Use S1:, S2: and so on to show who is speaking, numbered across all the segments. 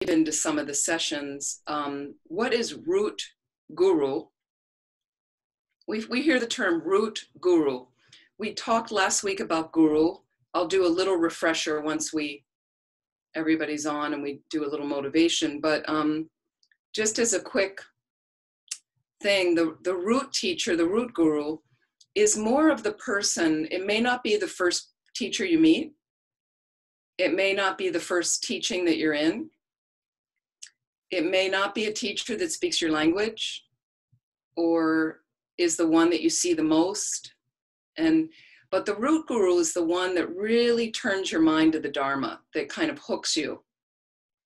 S1: into some of the sessions. What is root guru? We hear the term root guru. We talked last week about guru. I'll do a little refresher once everybody's on and we do a little motivation. But just as a quick thing, the root teacher, the root guru, is more of the person. It may not be the first teacher you meet. It may not be the first teaching that you're in. It may not be a teacher that speaks your language or is the one that you see the most. But the root guru is the one that really turns your mind to the Dharma, that kind of hooks you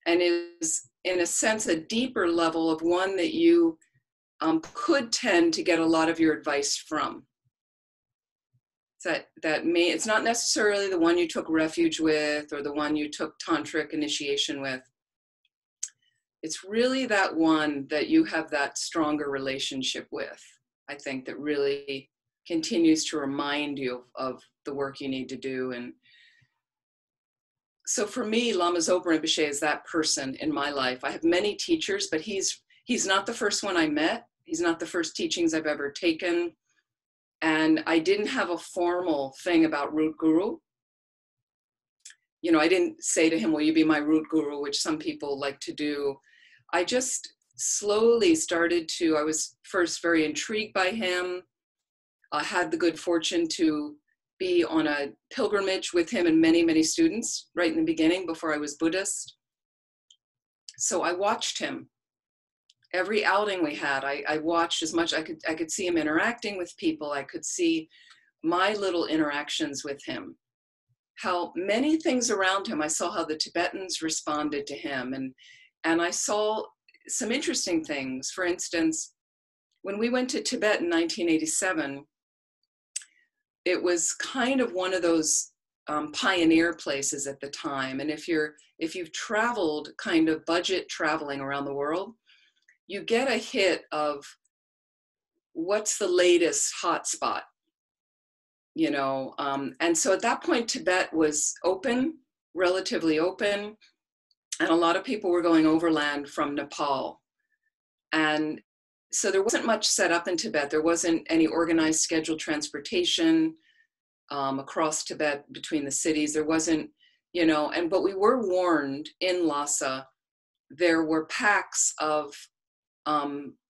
S1: and is, in a sense, a deeper level of one that you could tend to get a lot of your advice from. It's not necessarily the one you took refuge with or the one you took tantric initiation with. It's really that one that you have that stronger relationship with, I think, that really continues to remind you of the work you need to do. And so for me, Lama Zopa Rinpoche is that person in my life. I have many teachers, but he's not the first one I met. He's not the first teachings I've ever taken. And I didn't have a formal thing about root guru. You know, I didn't say to him, will you be my root guru, which some people like to do. I just slowly started I was first very intrigued by him. I had the good fortune to be on a pilgrimage with him and many, many students right in the beginning before I was Buddhist. So I watched him. Every outing we had, I watched as much. I could see him interacting with people. I could see my little interactions with him. How many things around him, I saw how the Tibetans responded to him. And I saw some interesting things. For instance, when we went to Tibet in 1987, it was kind of one of those pioneer places at the time. And if you've traveled kind of budget traveling around the world, you get a hit of what's the latest hotspot, you know. And so at that point, Tibet was open, relatively open, and a lot of people were going overland from Nepal. And so there wasn't much set up in Tibet. There wasn't any organized scheduled transportation across Tibet between the cities. There wasn't, you know, but we were warned in Lhasa, there were packs of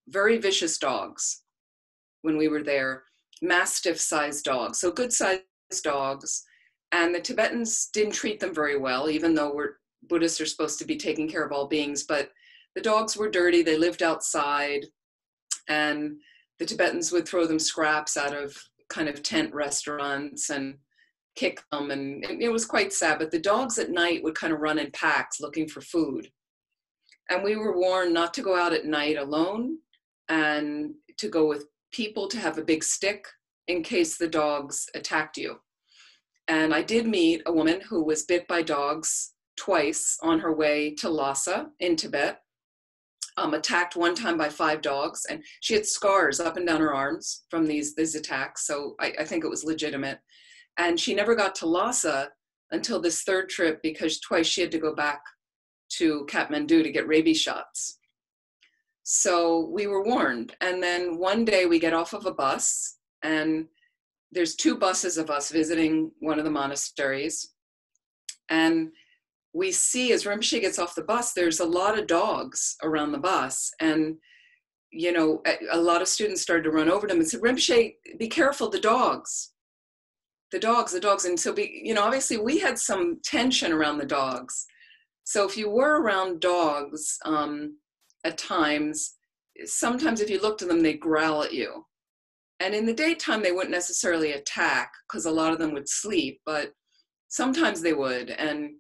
S1: very vicious dogs when we were there, mastiff-sized dogs, so good-sized dogs. And the Tibetans didn't treat them very well, even though Buddhists are supposed to be taking care of all beings, but the dogs were dirty, they lived outside, and the Tibetans would throw them scraps out of kind of tent restaurants and kick them, and it was quite sad. But the dogs at night would kind of run in packs looking for food. And we were warned not to go out at night alone and to go with people, to have a big stick in case the dogs attacked you. And I did meet a woman who was bit by dogs twice on her way to Lhasa in Tibet, attacked one time by 5 dogs, and she had scars up and down her arms from these attacks, so I think it was legitimate. And she never got to Lhasa until this third trip, because twice she had to go back to Kathmandu to get rabies shots. So we were warned. And then one day we get off of a bus, and there's 2 buses of us visiting one of the monasteries. And we see, as Rinpoche gets off the bus, there's a lot of dogs around the bus. And, you know, a lot of students started to run over to him and said, Rinpoche, be careful, the dogs. The dogs. And so, obviously we had some tension around the dogs. So if you were around dogs at times, sometimes if you looked at them, they'd growl at you. And in the daytime, they wouldn't necessarily attack because a lot of them would sleep, but sometimes they would. And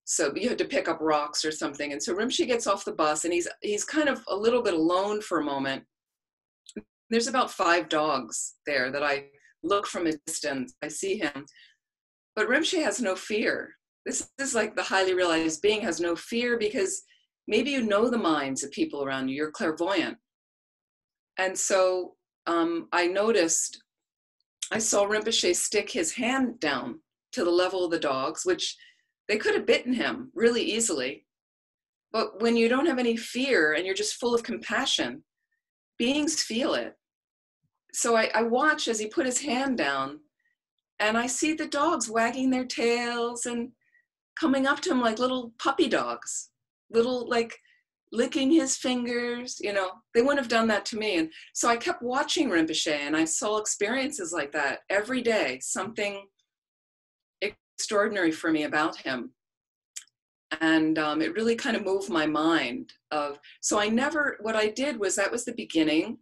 S1: so you had to pick up rocks or something. And so Rinpoche gets off the bus, and he's kind of a little bit alone for a moment. There's about 5 dogs there that I look from a distance. I see him. But Rinpoche has no fear. This is like the highly realized being has no fear, because maybe you know the minds of people around you. You're clairvoyant. And so I saw Rinpoche stick his hand down to the level of the dogs, which they could have bitten him really easily. But when you don't have any fear and you're just full of compassion, beings feel it. So I watch as he put his hand down, and I see the dogs wagging their tails and coming up to him like little puppy dogs, little, like, licking his fingers. They wouldn't have done that to me. And so I kept watching Rinpoche, and I saw experiences like that every day, something extraordinary for me about him. And it really kind of moved my mind so what I did was, that was the beginning.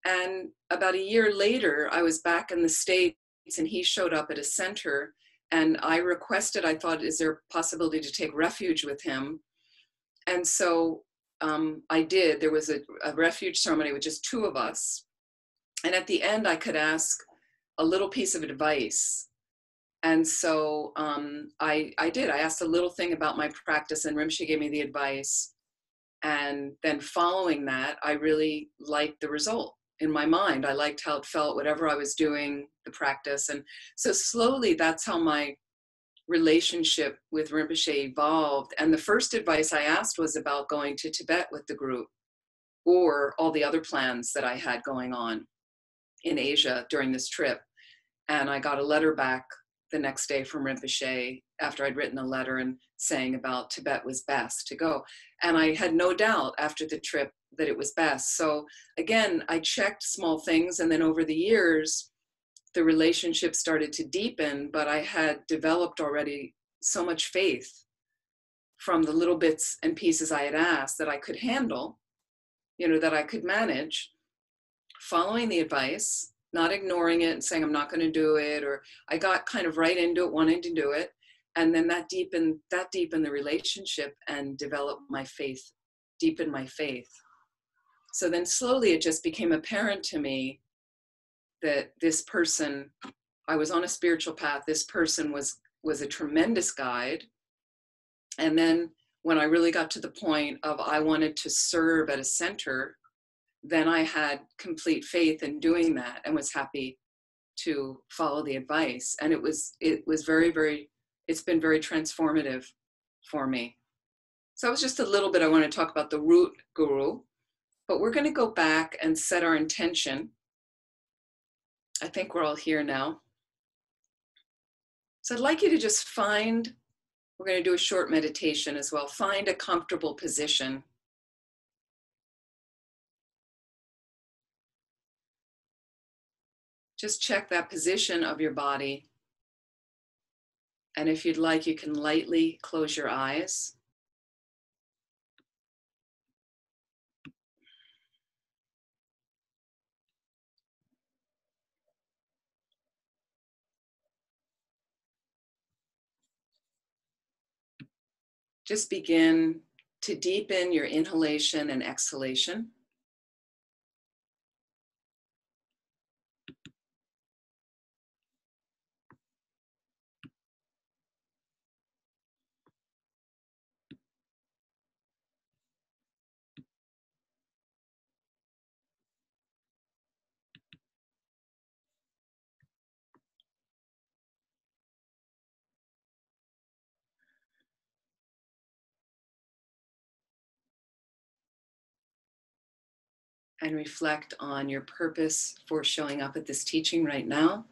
S1: And about a year later, I was back in the States, and he showed up at a center, and I thought, is there a possibility to take refuge with him? And so I did. There was a refuge ceremony with just two of us. And at the end, I could ask a little piece of advice. And so I did. I asked a little thing about my practice, and Rinpoche gave me the advice. And then following that, I really liked the result in my mind. I liked how it felt, whatever I was doing, the practice. And so slowly, that's how my relationship with Rinpoche evolved. And the first advice I asked was about going to Tibet with the group, or all the other plans that I had going on in Asia during this trip. And I got a letter back the next day from Rinpoche after I'd written a letter and saying about Tibet was best to go. And I had no doubt after the trip that it was best. So again, I checked small things, and then over the years, the relationship started to deepen, but I had developed already so much faith from the little bits and pieces I had asked that I could handle, that I could manage, following the advice, not ignoring it and saying, I'm not going to do it. Or I got kind of right into it, wanting to do it. And then that deepened the relationship and developed my faith, deepened my faith. So then slowly it just became apparent to me that this person, I was on a spiritual path. This person was a tremendous guide. And then when I really got to the point of I wanted to serve at a center, then I had complete faith in doing that and was happy to follow the advice. And it was very, very, it's been very transformative for me. So it was just a little bit, I want to talk about the root guru, but we're going to go back and set our intention. I think we're all here now. So I'd like you to just we're going to do a short meditation as well. Find a comfortable position. Just check that position of your body. And if you'd like, you can lightly close your eyes. Just begin to deepen your inhalation and exhalation. And reflect on your purpose for showing up at this teaching right now.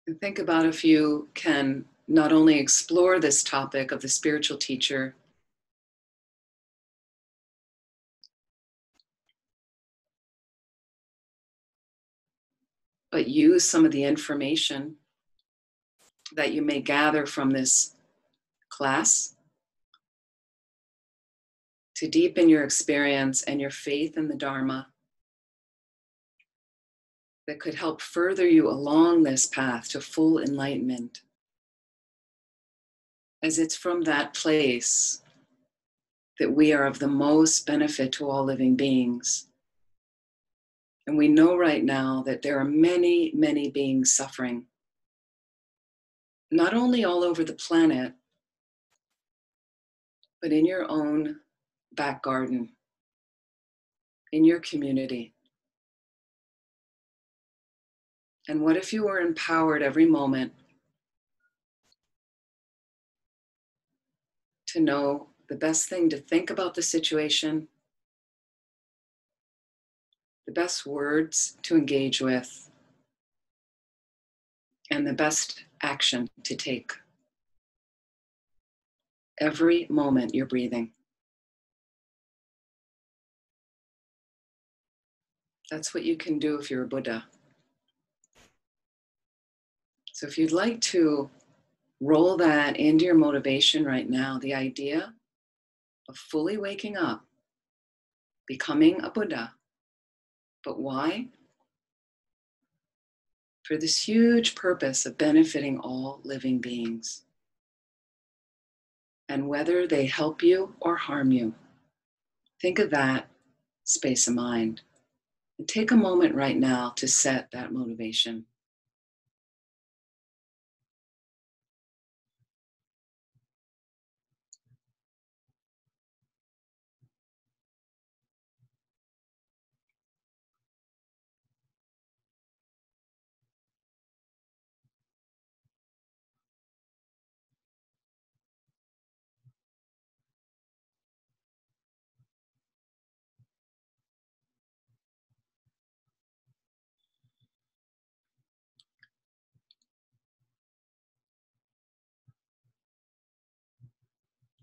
S1: And think about if you can not only explore this topic of the spiritual teacher, but use some of the information that you may gather from this class to deepen your experience and your faith in the Dharma that could help further you along this path to full enlightenment. As it's from that place that we are of the most benefit to all living beings. And we know right now that there are many, many beings suffering, not only all over the planet, but in your own back garden, in your community. And what if you were empowered every moment to know the best thing to think about the situation, the best words to engage with, and the best action to take every moment you're breathing? That's what you can do if you're a Buddha. So if you'd like to roll that into your motivation right now, the idea of fully waking up, becoming a Buddha. But why? For this huge purpose of benefiting all living beings. And whether they help you or harm you, think of that space of mind. And take a moment right now to set that motivation.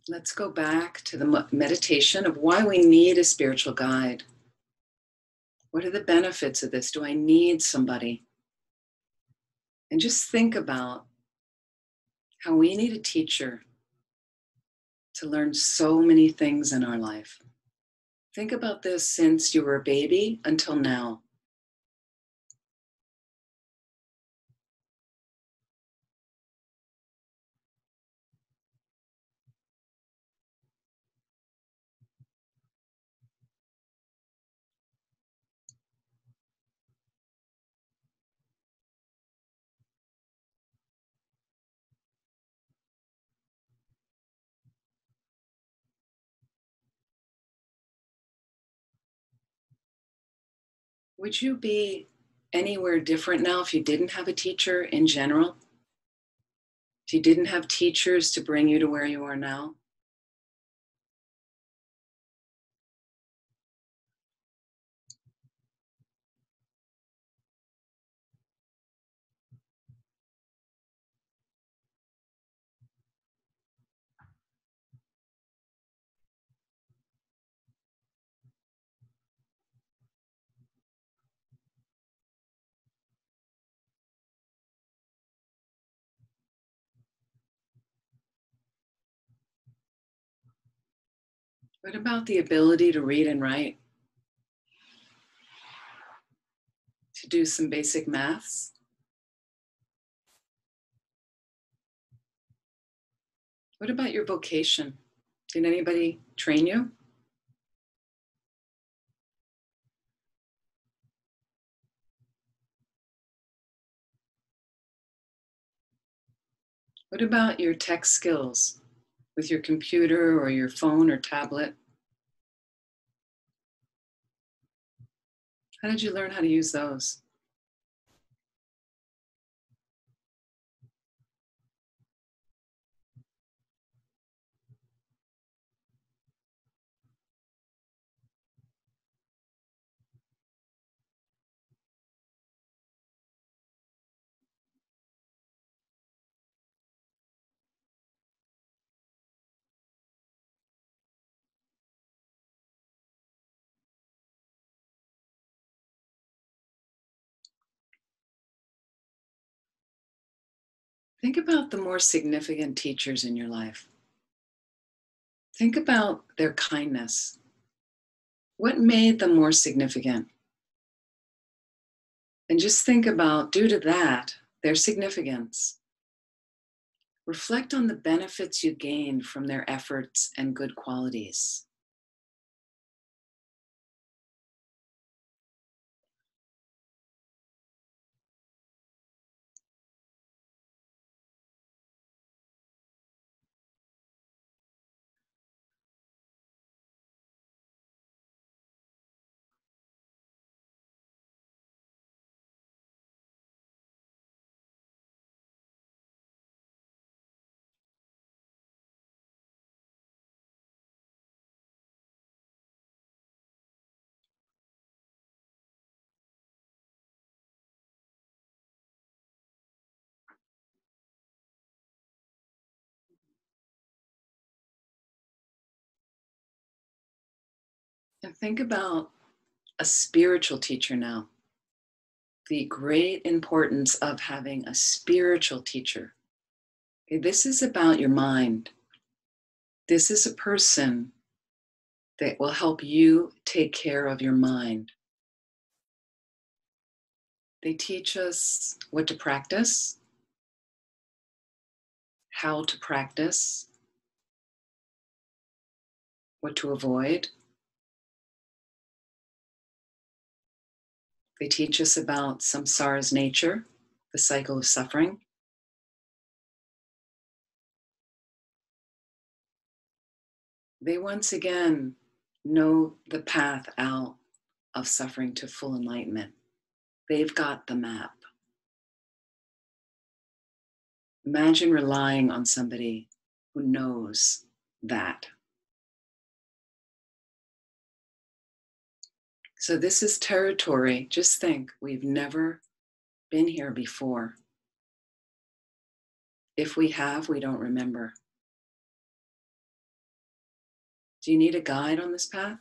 S1: Let's go back to the meditation of why we need a spiritual guide. What are the benefits of this? Do I need somebody? And just think about how we need a teacher to learn so many things in our life. Think about this since you were a baby until now. Would you be anywhere different now if you didn't have a teacher in general? If you didn't have teachers to bring you to where you are now? What about the ability to read and write? To do some basic maths? What about your vocation? Did anybody train you? What about your tech skills with your computer or your phone or tablet? How did you learn how to use those? Think about the more significant teachers in your life. Think about their kindness. What made them more significant? And just think about, due to that, their significance. Reflect on the benefits you gained from their efforts and good qualities. And think about a spiritual teacher now. The great importance of having a spiritual teacher. Okay, this is about your mind. This is a person that will help you take care of your mind. They teach us what to practice, how to practice, what to avoid. They teach us about samsara's nature, the cycle of suffering. They once again know the path out of suffering to full enlightenment. They've got the map. Imagine relying on somebody who knows that. So, this is territory. Just think, we've never been here before. If we have, we don't remember. Do you need a guide on this path?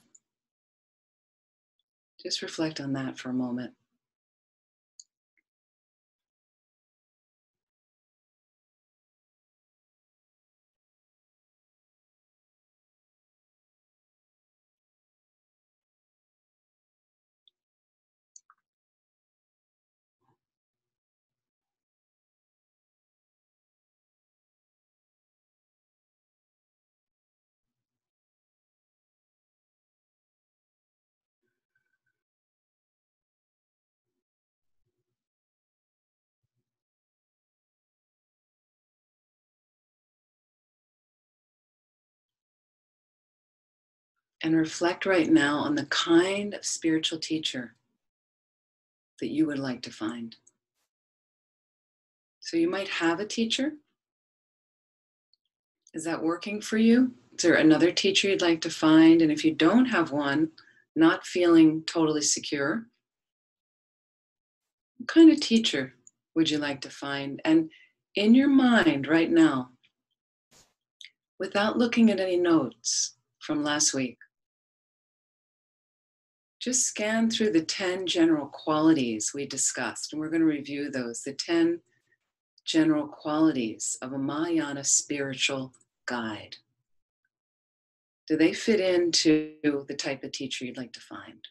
S1: Just reflect on that for a moment. And reflect right now on the kind of spiritual teacher that you would like to find. So, you might have a teacher. Is that working for you? Is there another teacher you'd like to find? And if you don't have one, not feeling totally secure, what kind of teacher would you like to find? And in your mind right now, without looking at any notes from last week, just scan through the 10 general qualities we discussed. And we're going to review those, the 10 general qualities of a Mahayana spiritual guide. Do they fit into the type of teacher you'd like to find?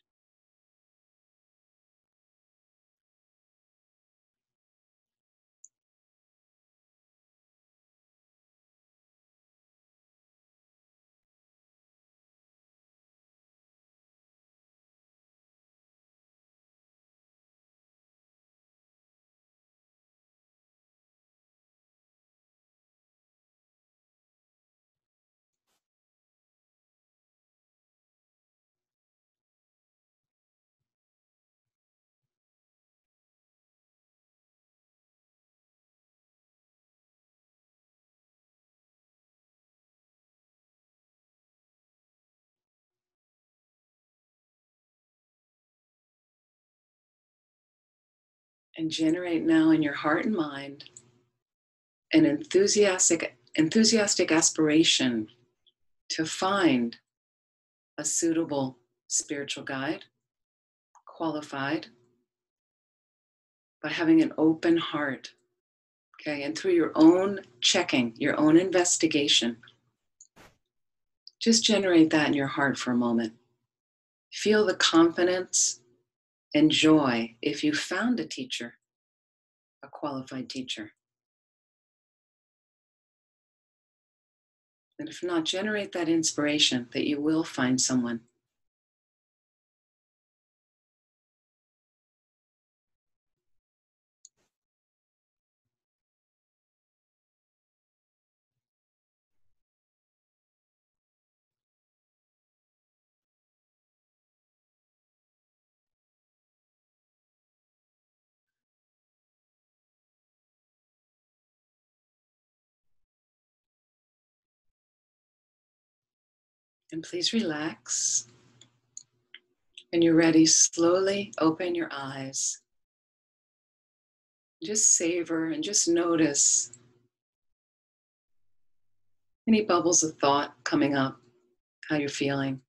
S1: And generate now in your heart and mind an enthusiastic aspiration to find a suitable spiritual guide, qualified by having an open heart. Okay, and through your own checking, your own investigation, just generate that in your heart for a moment. Feel the confidence and joy if you found a teacher, a qualified teacher. And if not, generate that inspiration that you will find someone. And please relax. When you're ready, slowly open your eyes. Just savor and just notice any bubbles of thought coming up, how you're feeling.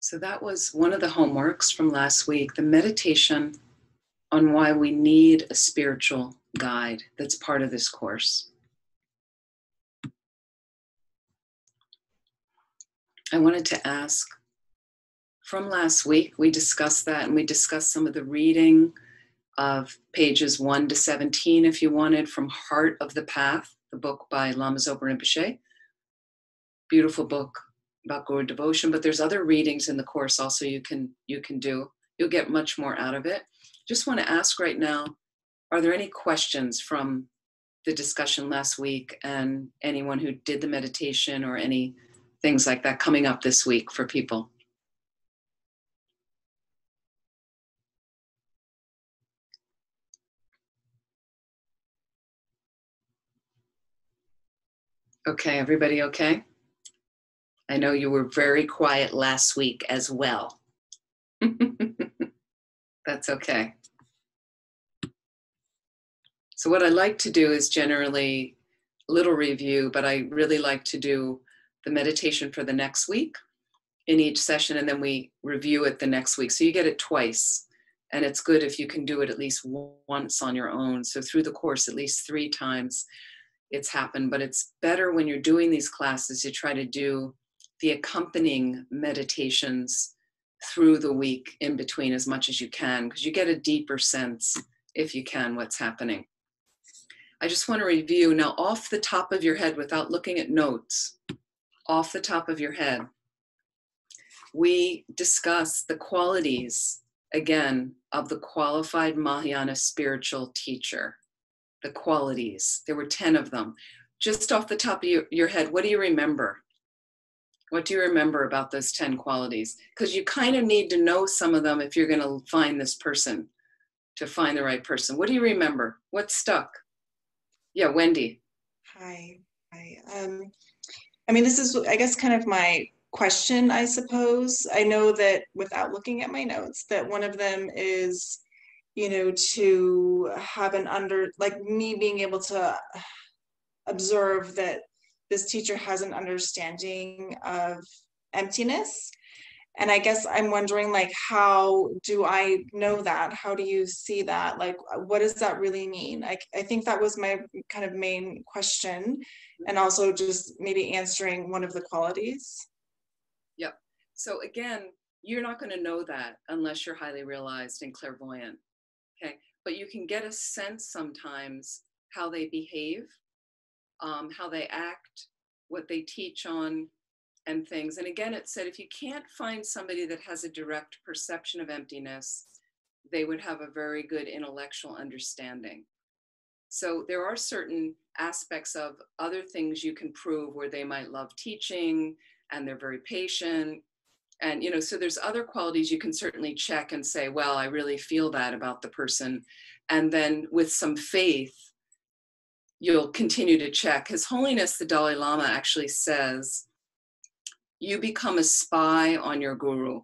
S1: So that was one of the homeworks from last week, the meditation on why we need a spiritual guide that's part of this course. I wanted to ask, from last week, we discussed that, and we discussed some of the reading of pages 1 to 17, if you wanted, from Heart of the Path, the book by Lama Zopa Rinpoche. Beautiful book about Guru devotion, but there's other readings in the course also you can do. You'll get much more out of it. Just want to ask right now, are there any questions from the discussion last week and anyone who did the meditation or any things like that coming up this week for people? Okay, everybody okay? I know you were very quiet last week as well. That's okay. So what I like to do is generally a little review, but I really like to do the meditation for the next week in each session, and then we review it the next week. So you get it twice, and it's good if you can do it at least once on your own. So through the course, at least 3 times it's happened, but it's better when you're doing these classes, you try to do the accompanying meditations through the week in between as much as you can, because you get a deeper sense, if you can, what's happening. I just want to review now off the top of your head without looking at notes, off the top of your head. We discuss the qualities, again, of the qualified Mahayana spiritual teacher. The qualities, there were 10 of them. Just off the top of your head, what do you remember? What do you remember about those 10 qualities? Because you kind of need to know some of them if you're going to find this person, to find the right person. What do you remember? What stuck? Yeah, Wendy.
S2: Hi. I mean, this is, I guess, kind of my question, I suppose. I know that without looking at my notes, that one of them is, to have like me being able to observe that this teacher has an understanding of emptiness. And I guess I'm wondering, like, how do I know that? How do you see that? Like, what does that really mean? I think that was my kind of main question. And also just maybe answering one of the qualities.
S1: Yep. So again, you're not going to know that unless you're highly realized and clairvoyant. Okay. But you can get a sense sometimes how they behave, how they act, what they teach on, and things. And again, it said if you can't find somebody that has a direct perception of emptiness, they would have a very good intellectual understanding. So there are certain aspects of other things you can prove where they might love teaching and they're very patient. And, so there's other qualities you can certainly check and say, well, I really feel that about the person. And then with some faith, you'll continue to check. His Holiness, the Dalai Lama, actually says, you become a spy on your guru.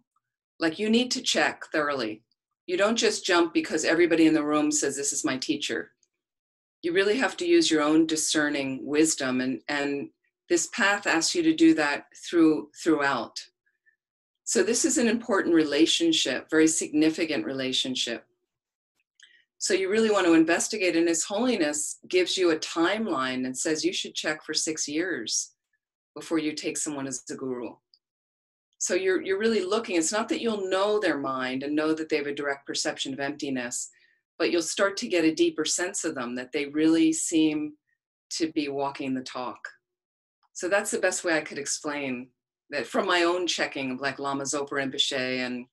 S1: Like, you need to check thoroughly. You don't just jump because everybody in the room says, this is my teacher. You really have to use your own discerning wisdom. And this path asks you to do that throughout. So this is an important relationship, very significant relationship. So you really want to investigate, and His Holiness gives you a timeline and says you should check for 6 years before you take someone as a guru. So you're really looking. It's not that you'll know their mind and know that they have a direct perception of emptiness, but you'll start to get a deeper sense of them, that they really seem to be walking the talk. So that's the best way I could explain that from my own checking of like Lama Zopa Rinpoche,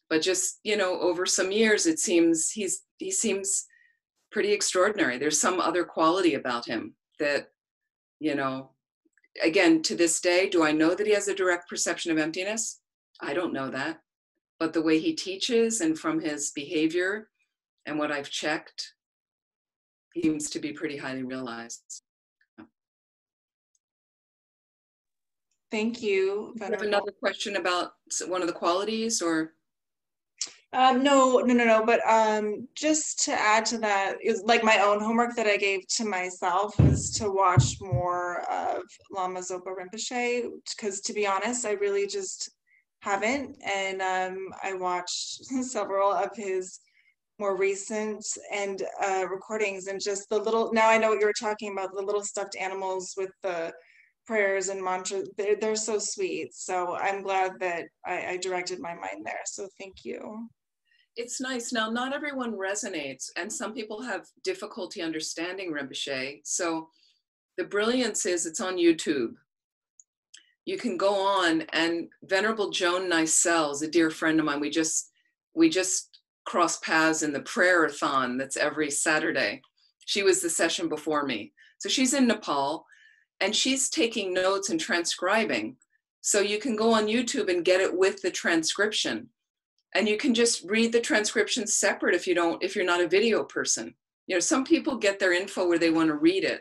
S1: but just, over some years, it seems he seems pretty extraordinary. There's some other quality about him that, again, to this day, do I know that he has a direct perception of emptiness? I don't know that. But the way he teaches and from his behavior and what I've checked, he seems to be pretty highly realized.
S2: Thank you.
S1: Do you have another question about one of the qualities, or?
S2: No. But just to add to that, is like my own homework that I gave to myself is to watch more of Lama Zopa Rinpoche, because to be honest, I really just haven't, and I watched several of his more recent and recordings, and just the little, now I know what you were talking about, the little stuffed animals with the prayers and mantras. They're so sweet. So I'm glad that I directed my mind there. So thank you.
S1: It's nice. Now, not everyone resonates, and some people have difficulty understanding Rinpoche. So the brilliance is it's on YouTube. You can go on, and Venerable Joan Nicel is a dear friend of mine. We just cross paths in the prayer-a-thon that's every Saturday. She was the session before me. So she's in Nepal, and she's taking notes and transcribing. So you can go on YouTube and get it with the transcription. And you can just read the transcription separate if you're not a video person. You know, some people get their info where they want to read it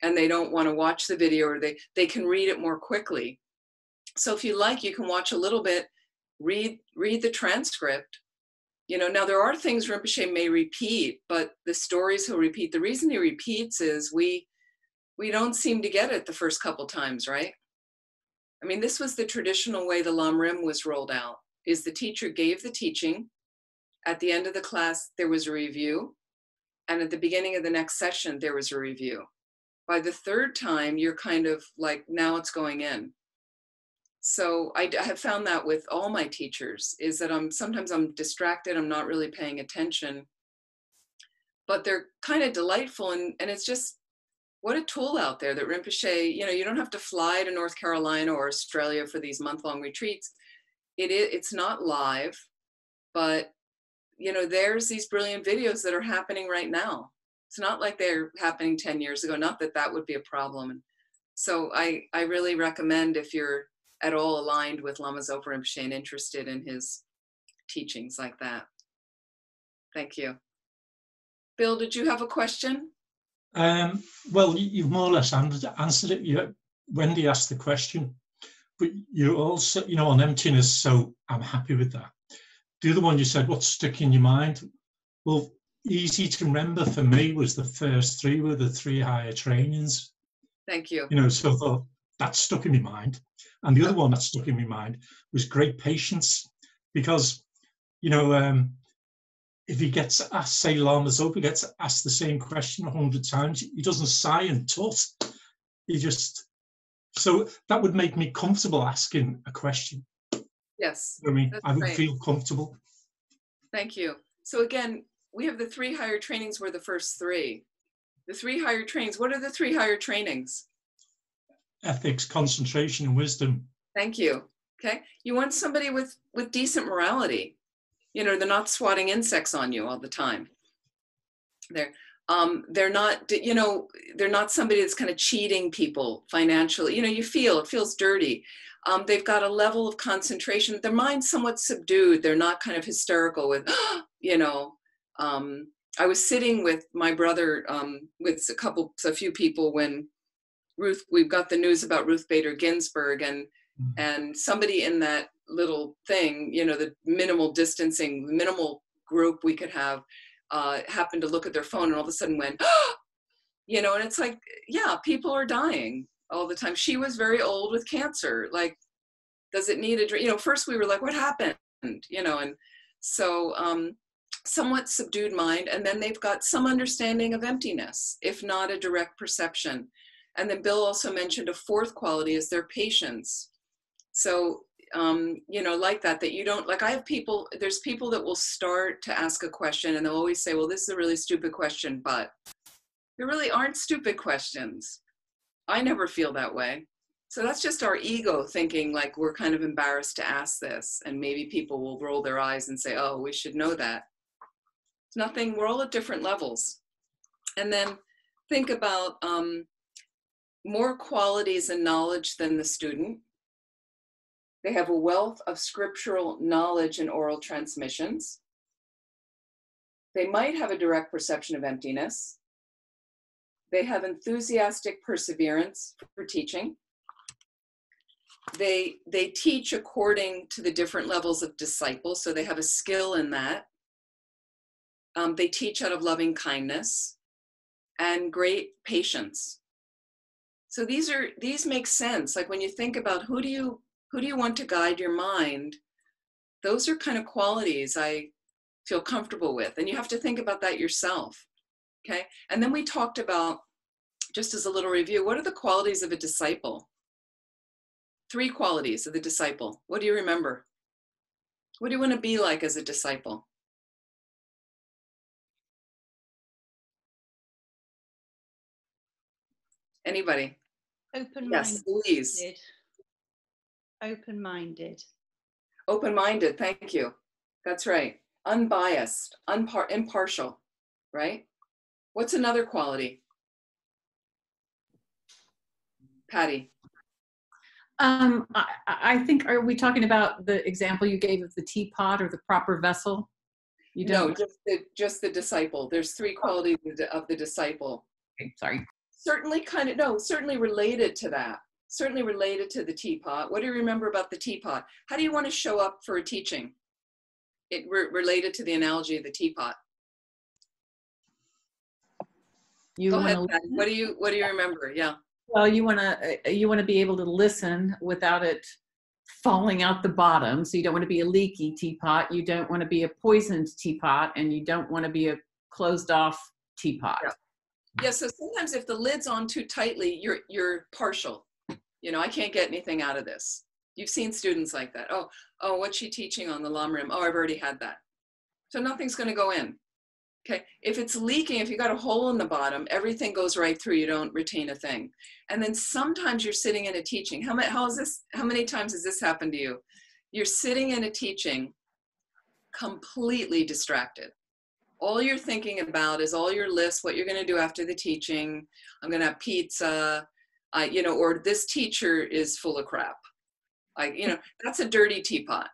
S1: and they don't want to watch the video, or they can read it more quickly. So if you like, you can watch a little bit, read the transcript. You know, now there are things Rinpoche may repeat, but the stories he'll repeat, the reason he repeats is we don't seem to get it the first couple times, right? I mean, this was the traditional way the Lam Rim was rolled out, is the teacher gave the teaching. At the end of the class, there was a review. And at the beginning of the next session, there was a review. By the third time, you're kind of like, now it's going in. So I have found that with all my teachers, is that sometimes I'm distracted, I'm not really paying attention, but they're kind of delightful. And it's just, what a tool out there that Rinpoche, you know, you don't have to fly to North Carolina or Australia for these month-long retreats. It's not live, but you know, there's these brilliant videos that are happening right now. It's not like they're happening 10 years ago, not that that would be a problem. So I really recommend, if you're at all aligned with Lama Zopa Rinpoche and interested in his teachings like that. Thank you. Bill, did you have a question?
S3: Well, you've more or less answered it. Wendy asked the question, but you also, you know, on emptiness, so I'm happy with that. The other one you said, what's stuck in your mind? Well, easy to remember for me was the first three were the 3 higher trainings.
S1: Thank you.
S3: You know, so I thought that stuck in my mind. And the other one that stuck in my mind was great patience, because, you know, if he gets asked, say Lama Zopa gets asked the same question 100 times, he doesn't sigh and tut. He just, so that would make me comfortable asking a question.
S1: Yes.
S3: I mean, I would feel comfortable.
S1: Thank you. So again, we have the 3 higher trainings were the first 3. The 3 higher trainings, what are the 3 higher trainings?
S3: Ethics, concentration, and wisdom. Thank
S1: you. Okay. You want somebody with decent morality. You know, they're not swatting insects on you all the time. They're not, you know, they're not somebody that's kind of cheating people financially. You know, it feels dirty. They've got a level of concentration. Their mind's somewhat subdued. They're not kind of hysterical with, you know. I was sitting with my brother, with a few people when we've got the news about Ruth Bader Ginsburg, and somebody in that little thing, you know, the minimal distancing, minimal group we could have, happened to look at their phone and all of a sudden went, you know, and it's like, yeah, people are dying all the time. She was very old with cancer. Like, does it need a drink? You know, first we were like, what happened? You know, and so somewhat subdued mind. And then they've got some understanding of emptiness, if not a direct perception. And then Bill also mentioned a 4th quality is their patience. So, you know, like that you don't, like I have people, there's people that will start to ask a question and they'll always say, well, this is a really stupid question, but there really aren't stupid questions. I never feel that way. So that's just our ego thinking like we're kind of embarrassed to ask this, and maybe people will roll their eyes and say, oh, we should know that. It's nothing, we're all at different levels. And then think about more qualities and knowledge than the student. They have a wealth of scriptural knowledge and oral transmissions. They might have a direct perception of emptiness. They have enthusiastic perseverance for teaching. They teach according to the different levels of disciples, so they have a skill in that. They teach out of loving kindness and great patience. So these make sense. Like when you think about who do you Who do you want to guide your mind? Those are kind of qualities I feel comfortable with. And you have to think about that yourself. Okay. And then we talked about, just as a little review, what are the qualities of a disciple? 3 qualities of the disciple. What do you remember? What do you want to be like as a disciple? Anybody?
S4: Open-minded.
S1: Yes, Louise.
S4: Open-minded.
S1: Open-minded, thank you. That's right. Unbiased, impartial, right? What's another quality? Patty.
S5: I think, are we talking about the example you gave of the teapot or the proper vessel? You don't?
S1: No, just the disciple. There's 3 qualities of the disciple.
S5: Okay, sorry.
S1: Certainly related to that. Certainly related to the teapot. What do you remember about the teapot? How do you want to show up for a teaching? It related to the analogy of the teapot. Go ahead, Patty. What do you remember? Yeah.
S5: Well, you want to be able to listen without it falling out the bottom. So you don't want to be a leaky teapot. You don't want to be a poisoned teapot, and you don't want to be a closed off teapot.
S1: Yeah. So sometimes if the lid's on too tightly, you're partial. You know, I can't get anything out of this. You've seen students like that. Oh, what's she teaching on the lamrim? Oh, I've already had that. So nothing's going to go in. Okay, if it's leaking, if you got a hole in the bottom, everything goes right through. You don't retain a thing. And then sometimes you're sitting in a teaching. How many times has this happened to you? You're sitting in a teaching, completely distracted. All you're thinking about is all your lists, what you're going to do after the teaching. I'm going to have pizza, or this teacher is full of crap. That's a dirty teapot.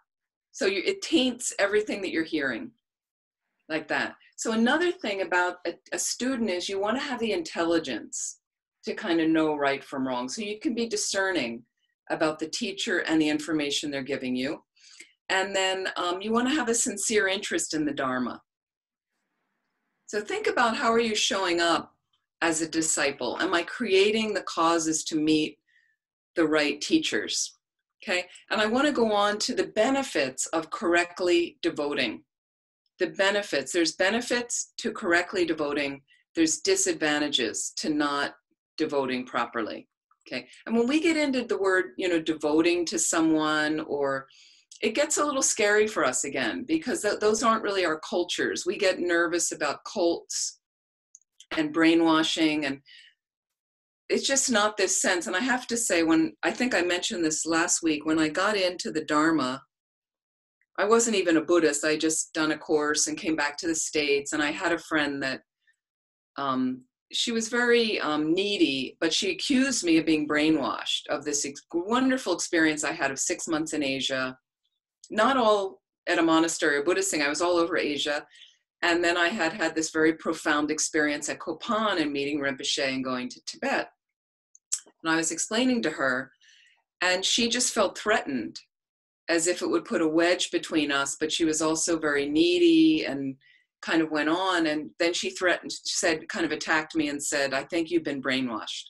S1: So it taints everything that you're hearing, like that. So another thing about a student is you want to have the intelligence to kind of know right from wrong. So you can be discerning about the teacher and the information they're giving you. And then you want to have a sincere interest in the Dharma. So think about, how are you showing up as a disciple? Am I creating the causes to meet the right teachers? Okay. And I want to go on to the benefits of correctly devoting. The benefits, there's benefits to correctly devoting. There's disadvantages to not devoting properly. Okay. And when we get into the word, devoting to someone, or it gets a little scary for us again, because those aren't really our cultures. We get nervous about cults and brainwashing, and it's just not this sense. And I have to say, I think I mentioned this last week, when I got into the Dharma, I wasn't even a Buddhist. I just done a course and came back to the States. And I had a friend that, she was very needy, but she accused me of being brainwashed, of this wonderful experience I had of 6 months in Asia, not all at a monastery or Buddhist thing. I was all over Asia. And then I had this very profound experience at Kopan and meeting Rinpoche and going to Tibet. And I was explaining to her, and she just felt threatened, as if it would put a wedge between us, but she was also very needy and kind of went on. And then she kind of attacked me and said, I think you've been brainwashed.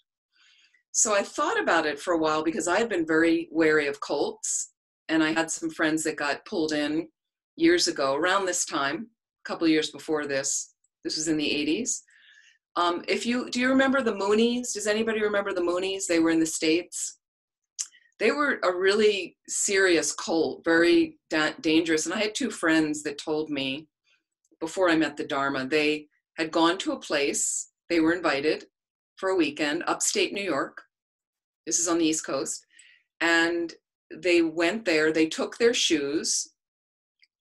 S1: So I thought about it for a while, because I had been very wary of cults. And I had some friends that got pulled in years ago, around this time, a couple of years before this. This was in the 80s. Do you remember the Moonies? Does anybody remember the Moonies? They were in the States. They were a really serious cult, very dangerous. And I had 2 friends that told me, before I met the Dharma, they had gone to a place, they were invited for a weekend, upstate New York. This is on the East Coast. And they went there, they took their shoes,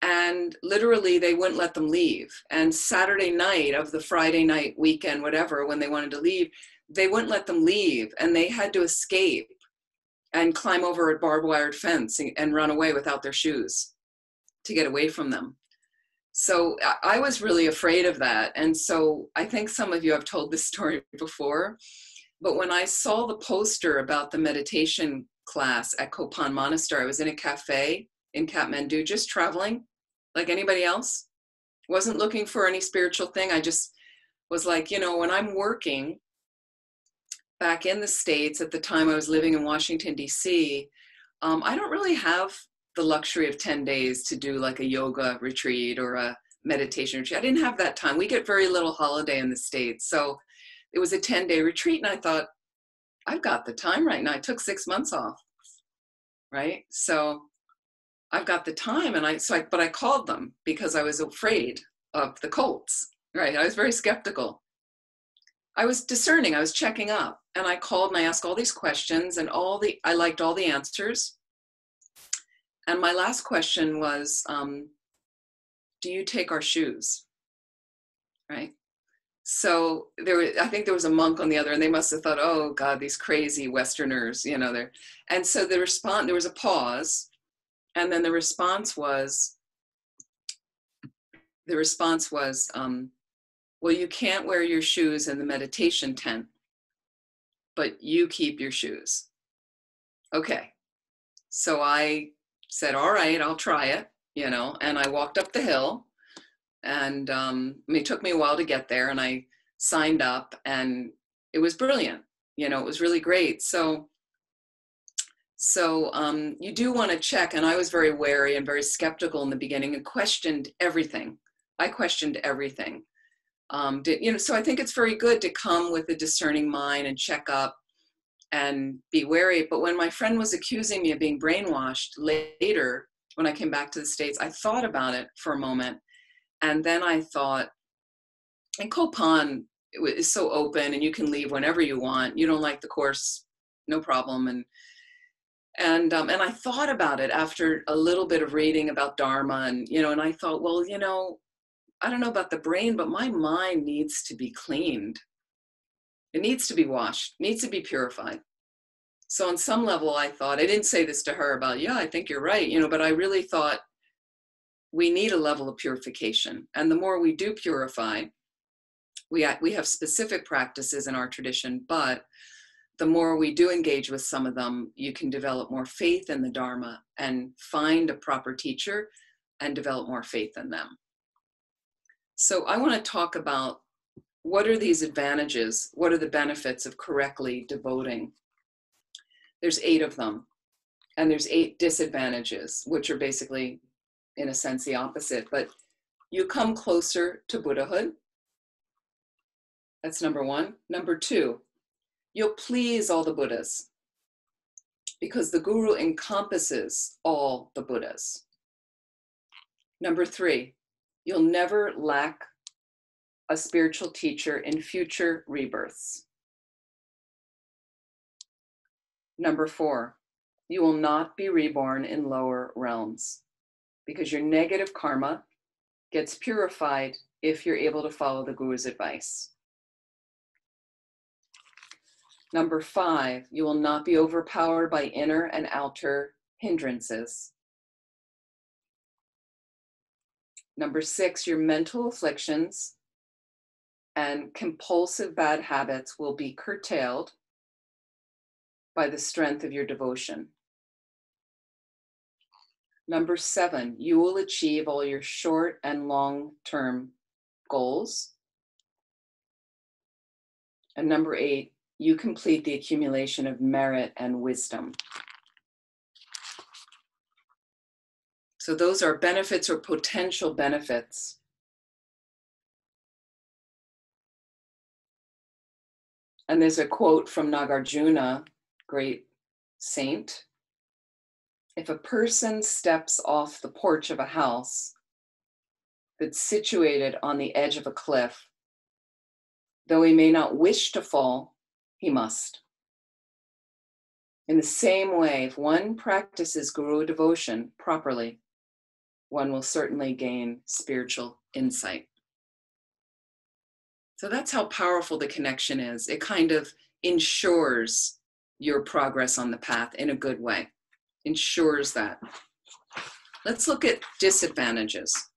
S1: and literally they wouldn't let them leave. And Saturday night of the Friday night weekend, whatever, when they wanted to leave, they wouldn't let them leave. And they had to escape and climb over a barbed wire fence and run away without their shoes to get away from them. So I was really afraid of that. And so I think some of you have told this story before, but when I saw the poster about the meditation class at Kopan Monastery, I was in a cafe in Kathmandu, just traveling like anybody else. Wasn't looking for any spiritual thing. I just was like, when I'm working back in the States, at the time I was living in Washington, D.C., I don't really have the luxury of 10 days to do like a yoga retreat or a meditation retreat. I didn't have that time. We get very little holiday in the States. So it was a 10-day retreat. And I thought, I've got the time right now. I took 6 months off, right? So I've got the time. And but I called them because I was afraid of the cults, right? I was very skeptical. I was discerning, I was checking up, and I called and I asked all these questions, and I liked all the answers. And my last question was, do you take our shoes? Right? So I think there was a monk on the other, and they must have thought, oh God, these crazy Westerners, And so there was a pause, and then the response was, well, you can't wear your shoes in the meditation tent, but you keep your shoes. Okay. So I said, all right, I'll try it, and I walked up the hill, and it took me a while to get there, and I signed up, and it was brilliant. It was really great. So you do want to check, and I was very wary and very skeptical in the beginning and questioned everything. I questioned everything. So I think it's very good to come with a discerning mind and check up and be wary. But when my friend was accusing me of being brainwashed later, when I came back to the States, I thought about it for a moment. And then I thought, and Kopan is so open and you can leave whenever you want. You don't like the course, no problem. And I thought about it after a little bit of reading about Dharma, and I thought, well, I don't know about the brain, but my mind needs to be cleaned. It needs to be washed, needs to be purified. So on some level, I thought, I didn't say this to her about, yeah, I think you're right, but I really thought we need a level of purification. And the more we do purify, we have specific practices in our tradition, but the more we do engage with some of them, you can develop more faith in the Dharma and find a proper teacher and develop more faith in them. So I want to talk about what are these advantages? What are the benefits of correctly devoting? There's 8 of them, and there's 8 disadvantages, which are basically, in a sense, the opposite. But you come closer to Buddhahood. That's number 1. Number 2, you'll please all the Buddhas because the Guru encompasses all the Buddhas. Number 3, you'll never lack a spiritual teacher in future rebirths. Number 4, you will not be reborn in lower realms because your negative karma gets purified if you're able to follow the Guru's advice. Number 5, you will not be overpowered by inner and outer hindrances. Number 6, your mental afflictions and compulsive bad habits will be curtailed by the strength of your devotion. Number 7, you will achieve all your short and long-term goals. And number 8, you complete the accumulation of merit and wisdom. So those are benefits or potential benefits. And there's a quote from Nagarjuna, great saint. If a person steps off the porch of a house that's situated on the edge of a cliff, though he may not wish to fall, he must. In the same way, if one practices Guru devotion properly, one will certainly gain spiritual insight. So that's how powerful the connection is. It kind of ensures your progress on the path in a good way. Ensures that. Let's look at disadvantages.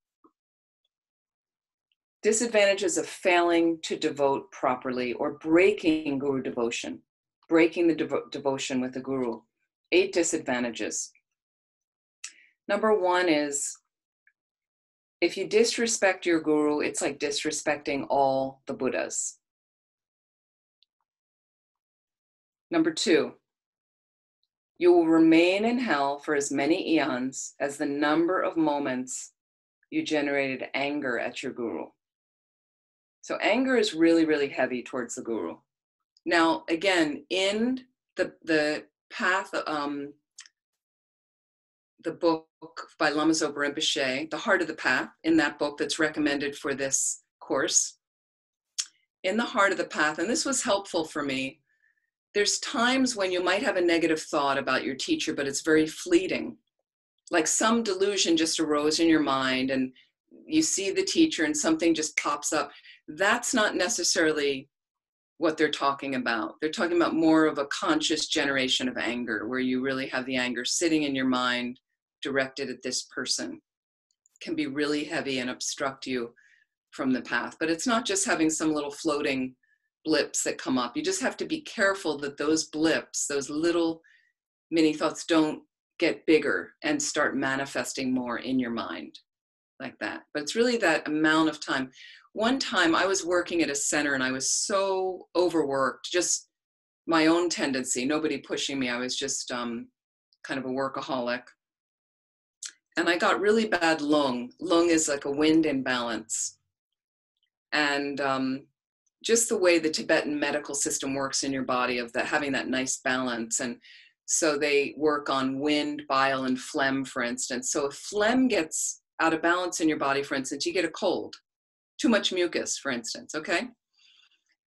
S1: Disadvantages of failing to devote properly or breaking Guru devotion, breaking the devotion with the Guru. 8 disadvantages. Number 1 is, if you disrespect your Guru, it's like disrespecting all the Buddhas. Number 2, You will remain in hell for as many eons as the number of moments you generated anger at your guru. So anger is really, really heavy towards the guru. Now, again, in the path, the book by Lama Zopa Rinpoche, The Heart of the Path, in that book that's recommended for this course, in the heart of the path, and this was helpful for me, there's times when you might have a negative thought about your teacher, but it's very fleeting. Like some delusion just arose in your mind and you see the teacher and something just pops up. That's not necessarily what they're talking about. They're talking about more of a conscious generation of anger, where you really have the anger sitting in your mind directed at this person. It can be really heavy and obstruct you from the path. But it's not just having some little floating blips that come up. You just have to be careful that those blips, those little mini thoughts, don't get bigger and start manifesting more in your mind like that. But it's really that amount of time. One time I was working at a center and I was so overworked, just my own tendency, nobody pushing me. I was just kind of a workaholic. And I got really bad lung. Lung is like a wind imbalance. And just the way the Tibetan medical system works in your body, of that having that nice balance. And so they work on wind, bile, and phlegm, for instance. So if phlegm gets out of balance in your body, for instance, you get a cold, too much mucus, for instance, okay?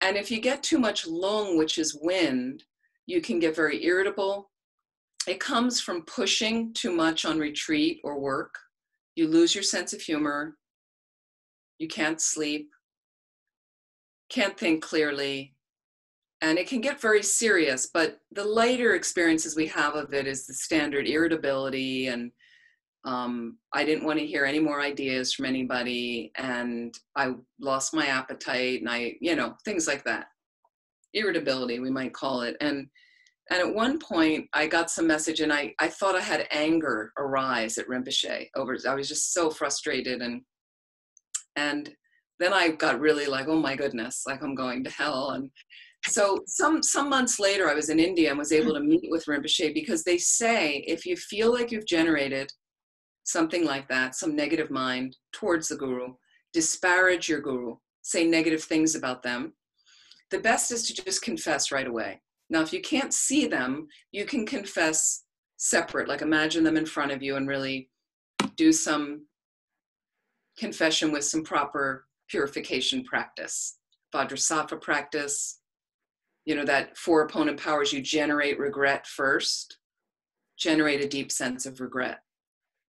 S1: And if you get too much lung, which is wind, you can get very irritable. It comes from pushing too much on retreat or work. You lose your sense of humor. You can't sleep, can't think clearly, and it can get very serious. But the lighter experiences we have of it is the standard irritability, and I didn't want to hear any more ideas from anybody, and I lost my appetite, and things like that. Irritability, we might call it. And at one point I got some message, and I thought I had anger arise at Rinpoche I was just so frustrated, and then I got really like, oh my goodness, like I'm going to hell. And so some months later, I was in India and was able to meet with Rinpoche, because they say if you feel like you've generated something like that, some negative mind towards the guru, disparage your guru, say negative things about them, the best is to just confess right away. Now, if you can't see them, you can confess separate, like imagine them in front of you and really do some confession with some proper purification practice. Vajrasattva practice, that 4 opponent powers, you generate regret first, generate a deep sense of regret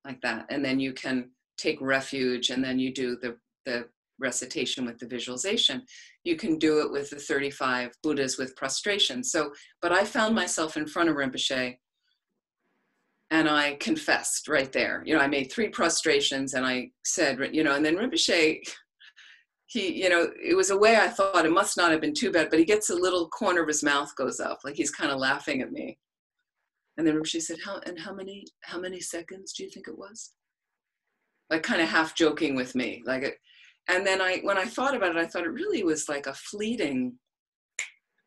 S1: like that. And then you can take refuge, and then you do the recitation with the visualization. You can do it with the 35 Buddhas with prostration. So, but I found myself in front of Rinpoche and I confessed right there. I made 3 prostrations and I said, and then Rinpoche, he, it was a way I thought it must not have been too bad, but he gets a little corner of his mouth goes up, like he's kind of laughing at me. And then Rinpoche said, how many seconds do you think it was? Like kind of half joking with me, and then when I thought about it, I thought it really was like a fleeting,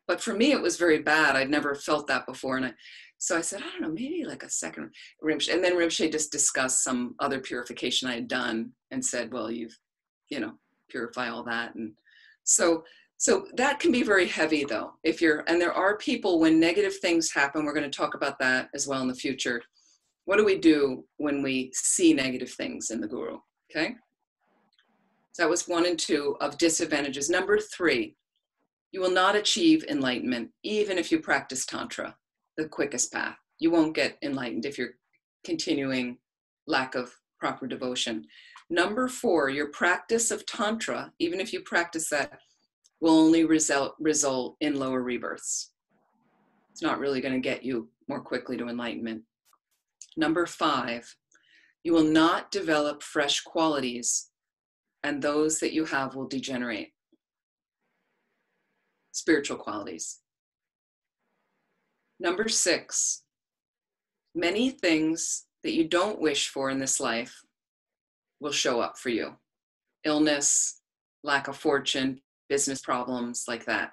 S1: but for me, it was very bad. I'd never felt that before. So I said, I don't know, maybe like a second. And then Rinpoche just discussed some other purification I had done and said, well, you've, purify all that. And so that can be very heavy though. And there are people when negative things happen, we're going to talk about that as well in the future. What do we do when we see negative things in the guru? Okay. So that was 1 and 2 of disadvantages. Number 3, you will not achieve enlightenment, even if you practice Tantra, the quickest path. You won't get enlightened if you're continuing lack of proper devotion. Number 4, your practice of Tantra, even if you practice that, will only result in lower rebirths. It's not really going to get you more quickly to enlightenment. Number 5, you will not develop fresh qualities, and those that you have will degenerate. Spiritual qualities. Number 6, many things that you don't wish for in this life will show up for you. Illness, lack of fortune, business problems like that,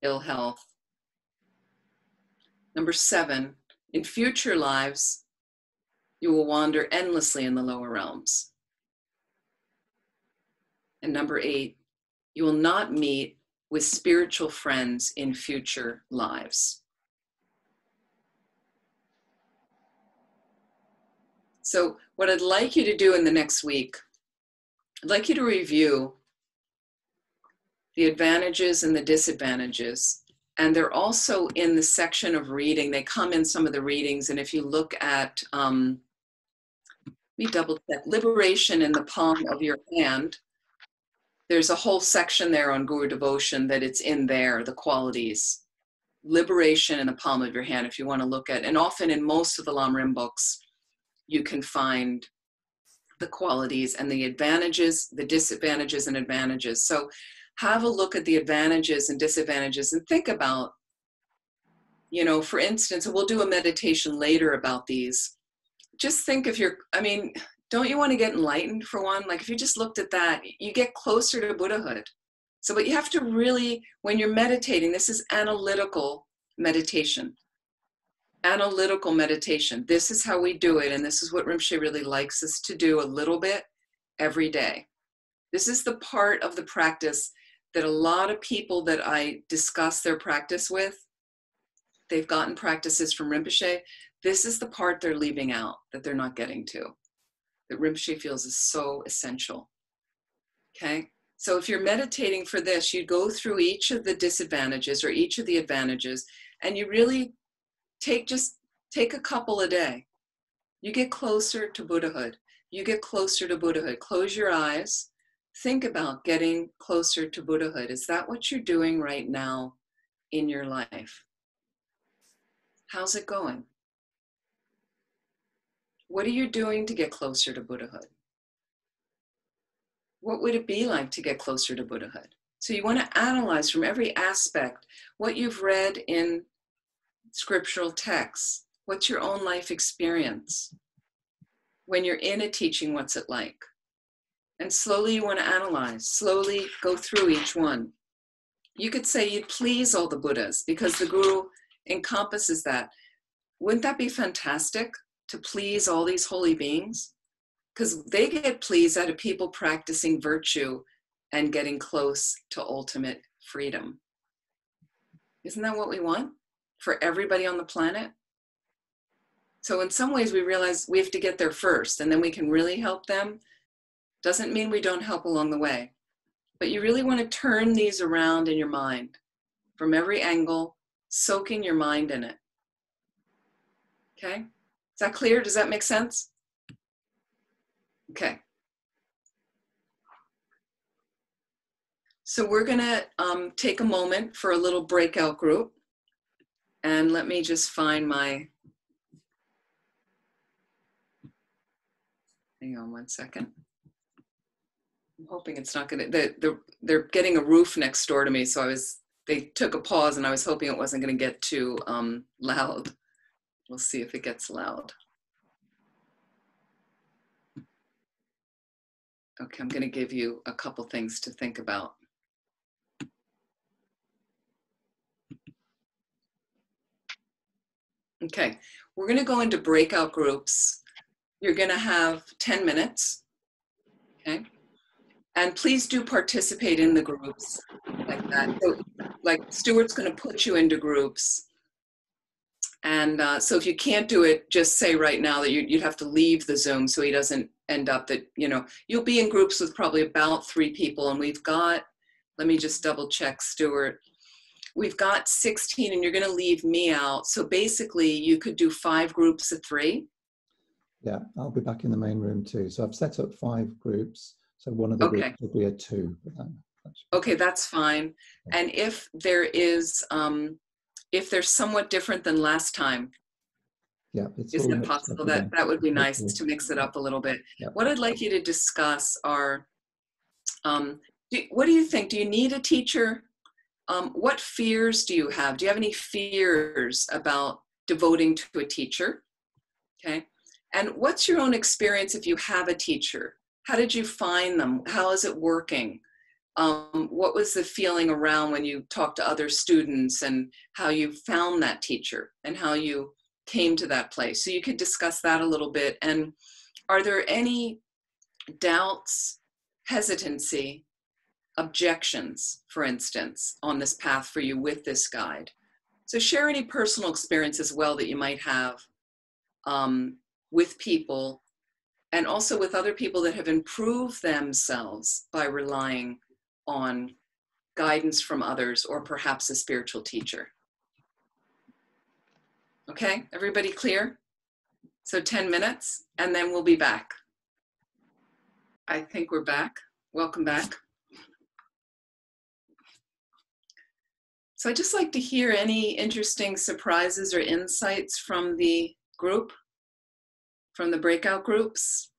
S1: ill health. Number 7, In future lives, you will wander endlessly in the lower realms. And number 8, you will not meet with spiritual friends in future lives. So what I'd like you to do in the next week, I'd like you to review the advantages and the disadvantages. And they're also in the section of reading. They come in some of the readings. And if you look at, let me double check, liberation in the palm of your hand, there's a whole section there on Guru devotion that it's in there, the qualities. Liberation in the palm of your hand, if you want to look at, and often in most of the Lamrim books, you can find the qualities and the advantages, the disadvantages and advantages. So have a look at the advantages and disadvantages and think about, you know, for instance, and we'll do a meditation later about these. Just think if you're, I mean, don't you want to get enlightened for one? Like if you just looked at that, you get closer to Buddhahood. So, but you have to really, when you're meditating, this is analytical meditation. Analytical meditation. This is how we do it. And this is what Rinpoche really likes us to do a little bit every day. This is the part of the practice that a lot of people that I discuss their practice with, they've gotten practices from Rinpoche. This is the part they're leaving out, that they're not getting to, that Rinpoche feels is so essential. Okay? So if you're meditating for this, you go through each of the disadvantages or each of the advantages, and you really take a couple a day. You get closer to Buddhahood. You get closer to Buddhahood. Close your eyes. Think about getting closer to Buddhahood. Is that what you're doing right now in your life? How's it going? What are you doing to get closer to Buddhahood? What would it be like to get closer to Buddhahood? So you want to analyze from every aspect what you've read in scriptural texts. What's your own life experience? When you're in a teaching, what's it like? And slowly you want to analyze, slowly go through each one. You could say you'd please all the Buddhas because the Guru encompasses that. Wouldn't that be fantastic to please all these holy beings? Because they get pleased out of people practicing virtue and getting close to ultimate freedom. Isn't that what we want for everybody on the planet? So in some ways we realize we have to get there first and then we can really help them. Doesn't mean we don't help along the way. But you really want to turn these around in your mind from every angle, soaking your mind in it. Okay? Is that clear? Does that make sense? Okay. So we're going to take a moment for a little breakout group. And let me just find my, hang on one second. I'm hoping it's not going to, they're getting a roof next door to me. So they took a pause and I was hoping it wasn't going to get too loud. We'll see if it gets loud. Okay, I'm going to give you a couple things to think about. Okay, we're going to go into breakout groups. You're going to have 10 minutes. Okay. And please do participate in the groups like that. So, like Stuart's going to put you into groups. And so if you can't do it, just say right now that you'd have to leave the Zoom so he doesn't end up that, you know, you'll be in groups with probably about 3 people. And we've got, let me just double check, Stuart. We've got 16 and you're going to leave me out. So basically you could do 5 groups of 3.
S4: Yeah, I'll be back in the main room too. So I've set up 5 groups. So one of the groups will be a 2.
S1: Okay, that's fine. And if there is, if they're somewhat different than last time,
S4: yeah,
S1: is it possible? That would be nice to mix it up a little bit. Yeah. What I'd like you to discuss are, what do you think? Do you need a teacher? What fears do you have? Do you have any fears about devoting to a teacher? Okay. And what's your own experience if you have a teacher? How did you find them? How is it working? What was the feeling around when you talked to other students and how you found that teacher and how you came to that place. So you could discuss that a little bit. And are there any doubts, hesitancy, objections, for instance, on this path for you with this guide? So share any personal experience as well that you might have with people, and also with other people that have improved themselves by relying on guidance from others or perhaps a spiritual teacher. Okay, everybody clear? So 10 minutes and then we'll be back. I think we're back. Welcome back. So I'd just like to hear any interesting surprises or insights from the group, from the breakout groups.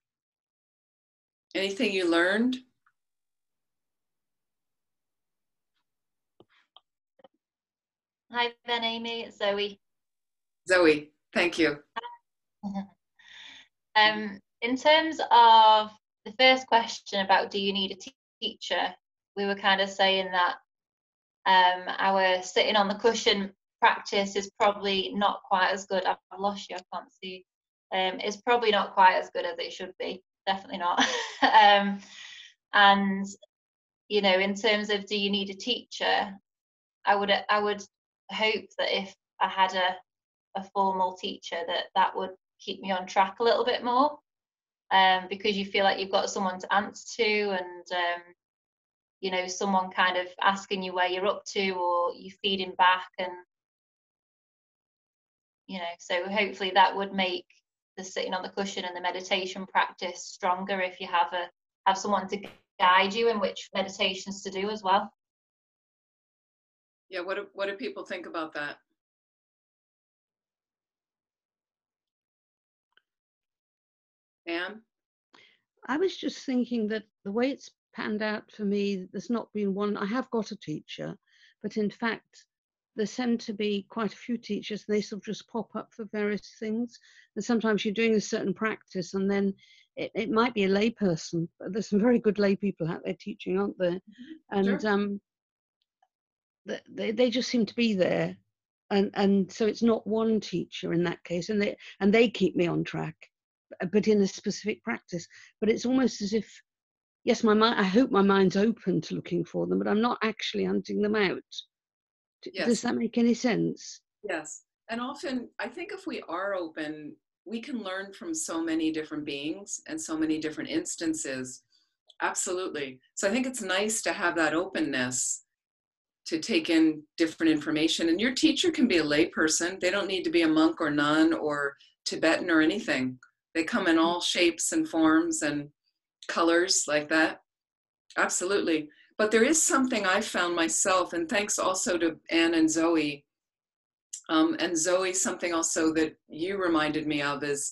S1: Anything you learned?
S6: Hi, Ben, Amy, it's Zoe.
S1: Zoe, thank you.
S6: In terms of the first question about do you need a teacher, we were kind of saying that our sitting on the cushion practice is probably not quite as good. I've lost you, I can't see. It's probably not quite as good as it should be. Definitely not. And you know, in terms of do you need a teacher, I would hope that if I had a formal teacher that would keep me on track a little bit more, because you feel like you've got someone to answer to, and you know, someone kind of asking you where you're up to, or you feeding back, and you know, so hopefully that would make the sitting on the cushion and the meditation practice stronger if you have someone to guide you in which meditations to do as well.
S1: Yeah, what do people think about that? Anne?
S7: I was just thinking that the way it's panned out for me, there's not been one. I have got a teacher, but in fact, there seem to be quite a few teachers, and they sort of just pop up for various things. And sometimes you're doing a certain practice, and then it might be a lay person, but there's some very good lay people out there teaching, aren't there? And
S1: Sure.
S7: they just seem to be there. And so it's not one teacher in that case, and they keep me on track, but in a specific practice. But it's almost as if, yes, I hope my mind's open to looking for them, but I'm not actually hunting them out.
S1: Yes.
S7: Does that make any sense?
S1: Yes. And often, I think if we are open, we can learn from so many different beings and so many different instances. Absolutely. So I think it's nice to have that openness to take in different information. And your teacher can be a lay person. They don't need to be a monk or nun or Tibetan or anything. They come in all shapes and forms and colors like that. Absolutely. But there is something I found myself, and thanks also to Anne and Zoe. And Zoe, something also that you reminded me of is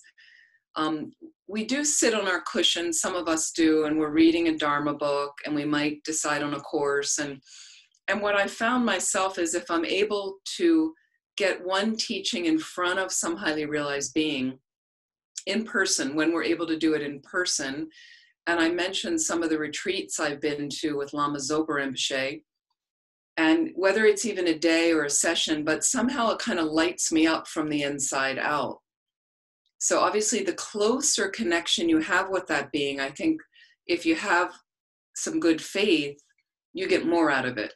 S1: we do sit on our cushion, some of us do, and we're reading a Dharma book, and we might decide on a course. And what I found myself is if I'm able to get one teaching in front of some highly realized being in person, when we're able to do it in person, and I mentioned some of the retreats I've been to with Lama Zopa Rinpoche, and whether it's even a day or a session, but somehow it kind of lights me up from the inside out. So obviously the closer connection you have with that being, I think if you have some good faith, you get more out of it.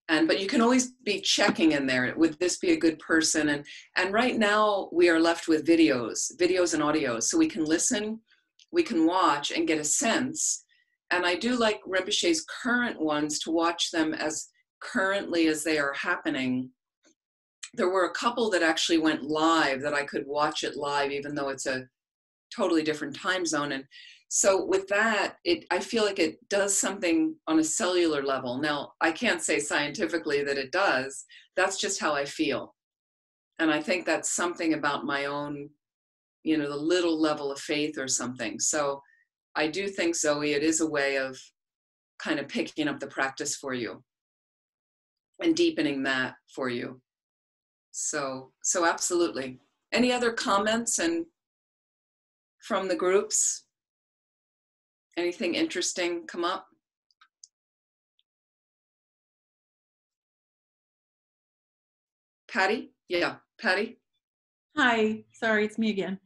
S1: But you can always be checking in there. Would this be a good person? And right now we are left with videos and audios. So we can listen, we can watch and get a sense. And I do like Rinpoche's current ones to watch them as currently as they are happening. There were a couple that actually went live that I could watch it live, even though it's a totally different time zone. And so with that, I feel like it does something on a cellular level. Now, I can't say scientifically that it does. That's just how I feel. And I think that's something about my own, the little level of faith or something. So I do think, Zoe, it is a way of kind of picking up the practice for you and deepening that for you. So absolutely. Any other comments and from the groups? Anything interesting come up? Patty? Yeah, Patty?
S5: Hi, sorry, it's me again.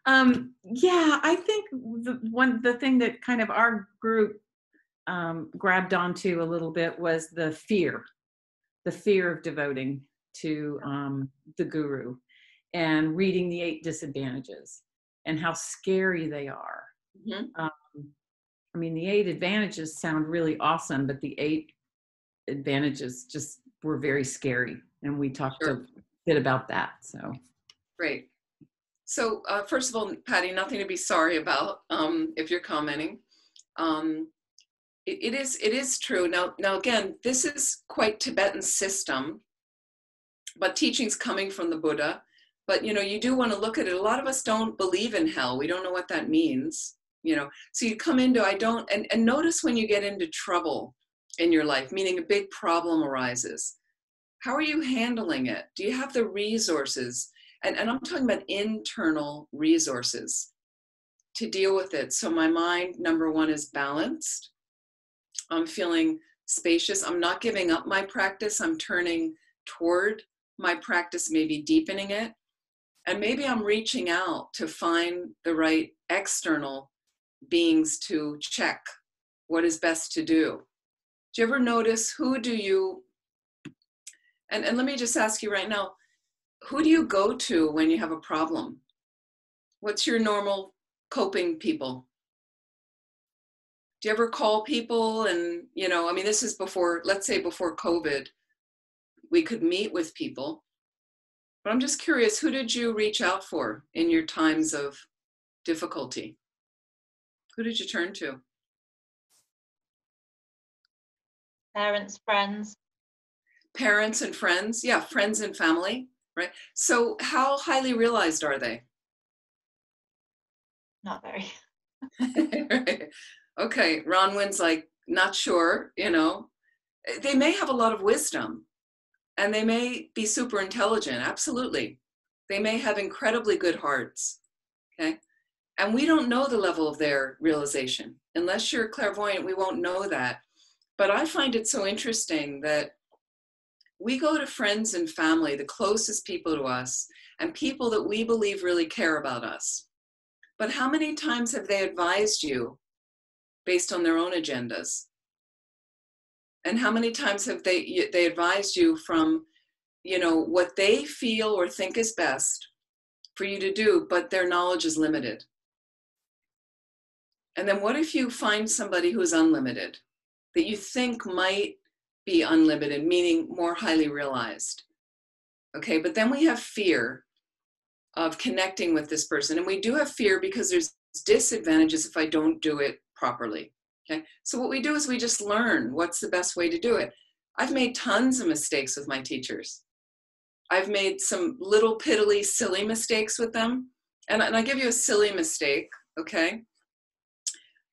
S5: Yeah, I think the thing that kind of our group grabbed onto a little bit was the fear of devoting to the guru and reading the 8 disadvantages and how scary they are.
S1: Mm-hmm.
S5: I mean, the 8 advantages sound really awesome, but the 8 advantages just were very scary. And we talked a bit about that, so.
S1: Great. So first of all, Patty, nothing to be sorry about if you're commenting. It is true. Now again, this is quite Tibetan system, but teaching's coming from the Buddha. But you do want to look at it. A lot of us don't believe in hell. We don't know what that means. So you come into and notice when you get into trouble in your life, meaning a big problem arises. How are you handling it? Do you have the resources? And I'm talking about internal resources to deal with it. So my mind, number one, is balanced. I'm feeling spacious. I'm not giving up my practice. I'm turning toward my practice, maybe deepening it. And maybe I'm reaching out to find the right external beings to check what is best to do. Do you ever notice and let me just ask you right now, who do you go to when you have a problem? What's your normal coping people? Do you ever call people and, this is before, let's say before COVID, we could meet with people. But I'm just curious, who did you reach out for in your times of difficulty? Who did you turn to?
S6: Parents, friends.
S1: Parents and friends, yeah, friends and family, right? So how highly realized are they?
S6: Not very.
S1: Okay, Ronwin's like, not sure, They may have a lot of wisdom and they may be super intelligent, absolutely. They may have incredibly good hearts, okay? And we don't know the level of their realization. Unless you're clairvoyant, we won't know that. But I find it so interesting that we go to friends and family, the closest people to us, and people that we believe really care about us. But how many times have they advised you based on their own agendas? And how many times have they advised you from, what they feel or think is best for you to do, but their knowledge is limited? And then what if you find somebody who is unlimited, that you think might be unlimited, meaning more highly realized? Okay, but then we have fear of connecting with this person. And we do have fear because there's disadvantages if I don't do it properly. Okay, so what we do is we just learn what's the best way to do it. I've made tons of mistakes with my teachers. I've made some little piddly, silly mistakes with them. And I give you a silly mistake, okay?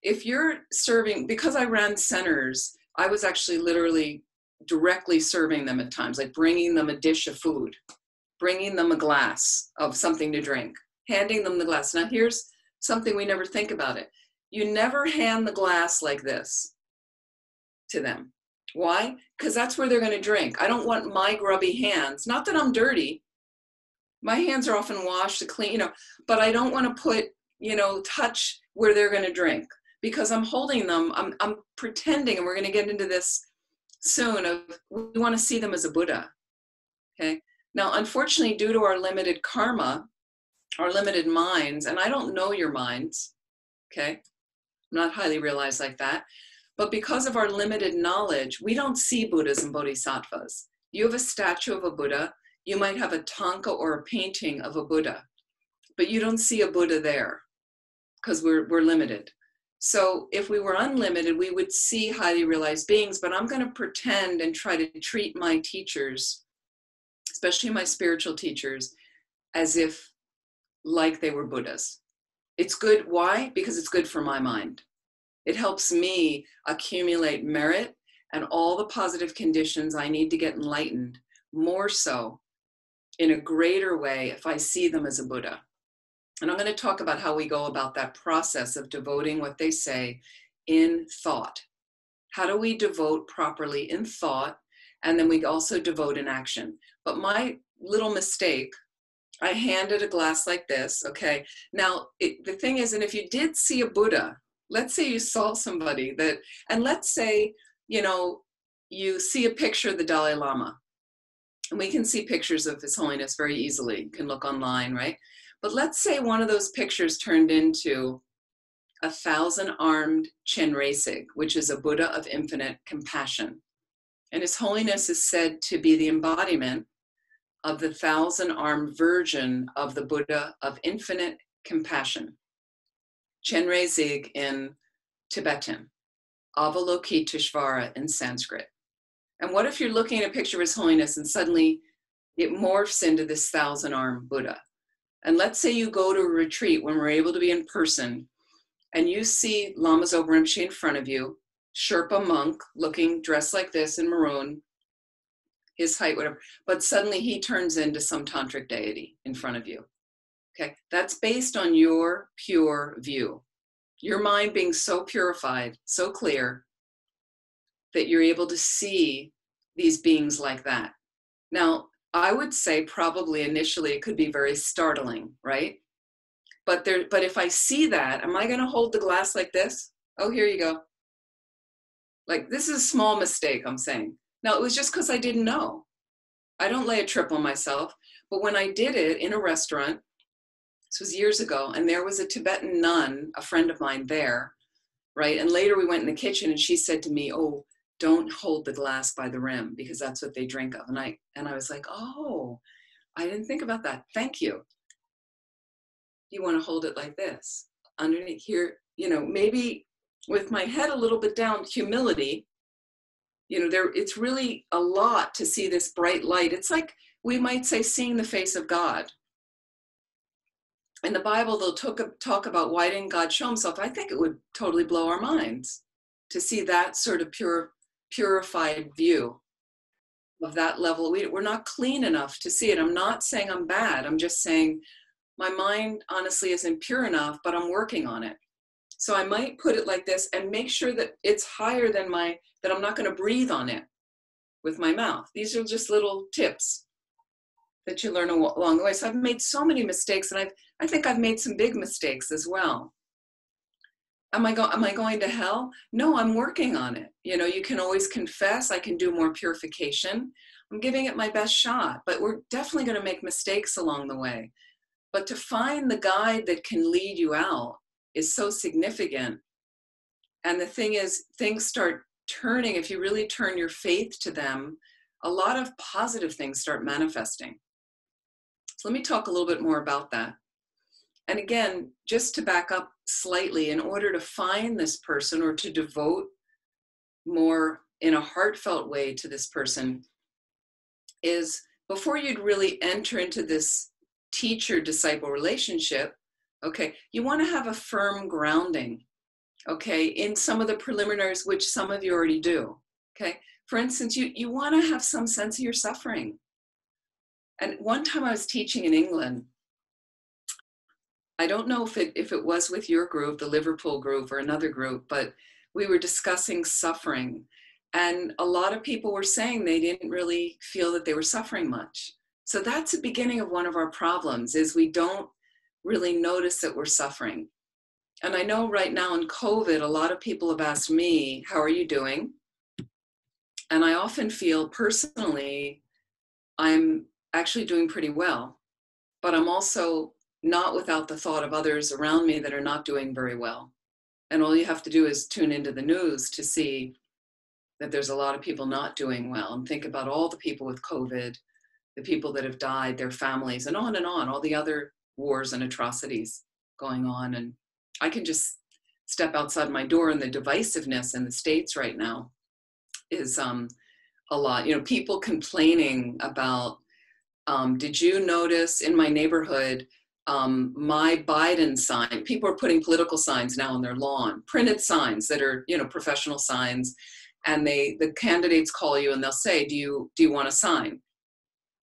S1: If you're serving, because I ran centers, I was actually literally directly serving them at times, like bringing them a dish of food, bringing them a glass of something to drink, handing them the glass. Now here's something we never think about it. You never hand the glass like this to them. Why? Because that's where they're going to drink. I don't want my grubby hands, not that I'm dirty. My hands are often washed, clean, but I don't want to put, touch where they're going to drink, because I'm holding them, I'm pretending, and we're going to get into this soon, of we want to see them as a Buddha, okay? Now, unfortunately, due to our limited karma, our limited minds, and I don't know your minds, okay? I'm not highly realized like that, but because of our limited knowledge, we don't see Buddhas and Bodhisattvas. You have a statue of a Buddha, you might have a tanka or a painting of a Buddha, but you don't see a Buddha there because we're limited. So if we were unlimited, we would see highly realized beings, but I'm going to pretend and try to treat my teachers, especially my spiritual teachers, as if like they were Buddhas. It's good. Why? Because it's good for my mind. It helps me accumulate merit and all the positive conditions I need to get enlightened, more so in a greater way if I see them as a Buddha. And I'm going to talk about how we go about that process of devoting what they say in thought. How do we devote properly in thought? And then we also devote in action. But my little mistake I handed a glass like this, okay? Now, the thing is, and if you did see a Buddha, let's say you saw somebody that, and let's say, you know, you see a picture of the Dalai Lama, and we can see pictures of His Holiness very easily. You can look online, right? But let's say one of those pictures turned into a 1,000-armed Chenrezig, which is a Buddha of infinite compassion. And His Holiness is said to be the embodiment of the 1,000-armed version of the Buddha of infinite compassion. Chenrezig in Tibetan, Avalokiteshvara in Sanskrit. And what if you're looking at a picture of His Holiness and suddenly it morphs into this 1,000-armed Buddha? And let's say you go to a retreat when we're able to be in person, and you see Lama Zopa Rinpoche in front of you, Sherpa monk, looking dressed like this in maroon, his height, whatever, but suddenly he turns into some tantric deity in front of you. Okay, that's based on your pure view. Your mind being so purified, so clear, that you're able to see these beings like that. Now, I would say probably initially it could be very startling, right? But if I see that, am I going to hold the glass like this? Oh, here you go. Like, this is a small mistake, I'm saying. Now, it was just because I didn't know. I don't lay a trip on myself. But when I did it in a restaurant, this was years ago, and there was a Tibetan nun, a friend of mine there, right? And later we went in the kitchen and she said to me, oh, don't hold the glass by the rim because that's what they drink of. And I was like, oh, I didn't think about that. Thank you. You want to hold it like this underneath here, you know, maybe with my head a little bit down, humility, you know, it's really a lot to see this bright light. It's like, we might say, seeing the face of God. In the Bible, they'll talk about why didn't God show himself. I think it would totally blow our minds to see that sort of purified view of that level. We're not clean enough to see it. I'm not saying I'm bad. I'm just saying my mind honestly isn't pure enough, but I'm working on it. So I might put it like this and make sure that it's higher than that I'm not going to breathe on it with my mouth. These are just little tips that you learn along the way. So I've made so many mistakes, and I think I've made some big mistakes as well. Am I going to hell? No, I'm working on it. You know, you can always confess. I can do more purification. I'm giving it my best shot, but we're definitely going to make mistakes along the way. But to find the guide that can lead you out is so significant. And the thing is, things start turning. If you really turn your faith to them, a lot of positive things start manifesting. So let me talk a little bit more about that. And again, just to back up slightly, in order to find this person or to devote more in a heartfelt way to this person, is before you'd really enter into this teacher-disciple relationship, okay, you want to have a firm grounding, okay, in some of the preliminaries, which some of you already do, okay? For instance, you want to have some sense of your suffering. And one time I was teaching in England. I don't know if it was with your group, the Liverpool group, or another group, but we were discussing suffering. And a lot of people were saying they didn't really feel that they were suffering much. So that's the beginning of one of our problems, is we don't really notice that we're suffering. And I know right now in COVID, a lot of people have asked me, how are you doing? And I often feel personally, I'm actually doing pretty well, but I'm also not without the thought of others around me that are not doing very well. And all you have to do is tune into the news to see that there's a lot of people not doing well, and think about all the people with COVID, the people that have died, their families, and on, all the other wars and atrocities going on. And I can just step outside my door, and the divisiveness in the States right now is a lot. You know, people complaining about, did you notice in my neighborhood, my Biden sign, people are putting political signs now on their lawn, printed signs that are, you know, professional signs. And the candidates call you and they'll say, do you want a sign?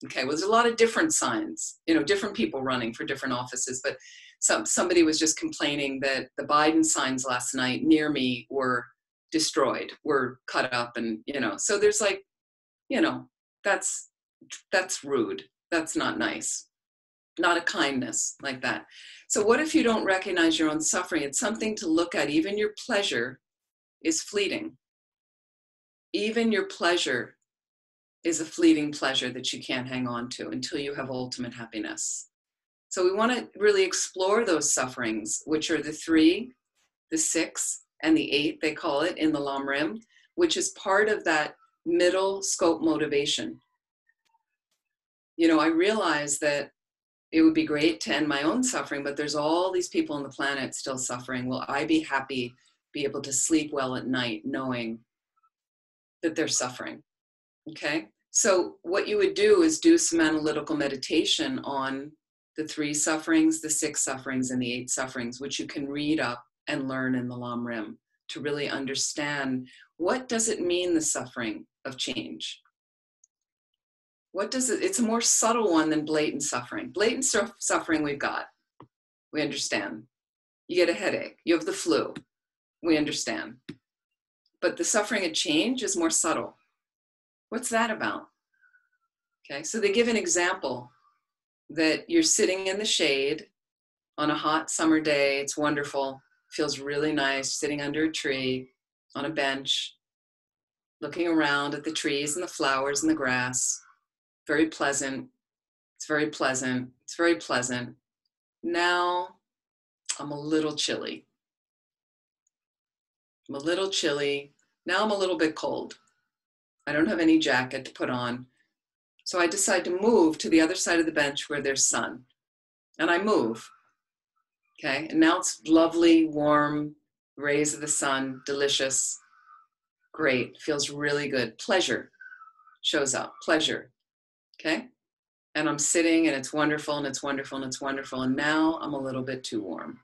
S1: Okay, well, there's a lot of different signs, you know, different people running for different offices, but somebody was just complaining that the Biden signs last night near me were destroyed, were cut up, and, you know, so there's like, you know, that's rude. That's not nice. not a kindness like that. So what if you don't recognize your own suffering? It's something to look at. Even your pleasure is fleeting. Even your pleasure is a fleeting pleasure that you can't hang on to until you have ultimate happiness. So we want to really explore those sufferings, which are the 3, the 6, and the 8, they call it in the Lam Rim, which is part of that middle scope motivation. You know, I realize that it would be great to end my own suffering, but there's all these people on the planet still suffering. Will I be happy, be able to sleep well at night, knowing that they're suffering? Okay. So what you would do is do some analytical meditation on the 3 sufferings, the 6 sufferings, and the 8 sufferings, which you can read up and learn in the Lam Rim to really understand, what does it mean, the suffering of change? What does it, it's a more subtle one than blatant suffering. Blatant suffering we've got, we understand. You get a headache, you have the flu, we understand. But the suffering of change is more subtle. What's that about? Okay, so they give an example that you're sitting in the shade on a hot summer day, it's wonderful, feels really nice, sitting under a tree on a bench, looking around at the trees and the flowers and the grass. Very pleasant. It's very pleasant. It's very pleasant. Now I'm a little chilly. I'm a little chilly. Now I'm a little bit cold. I don't have any jacket to put on. So I decide to move to the other side of the bench where there's sun. And I move. Okay. And now it's lovely, warm, rays of the sun, delicious, great. Feels really good. Pleasure shows up. Pleasure. Okay. And I'm sitting and it's wonderful and it's wonderful and it's wonderful. And now I'm a little bit too warm.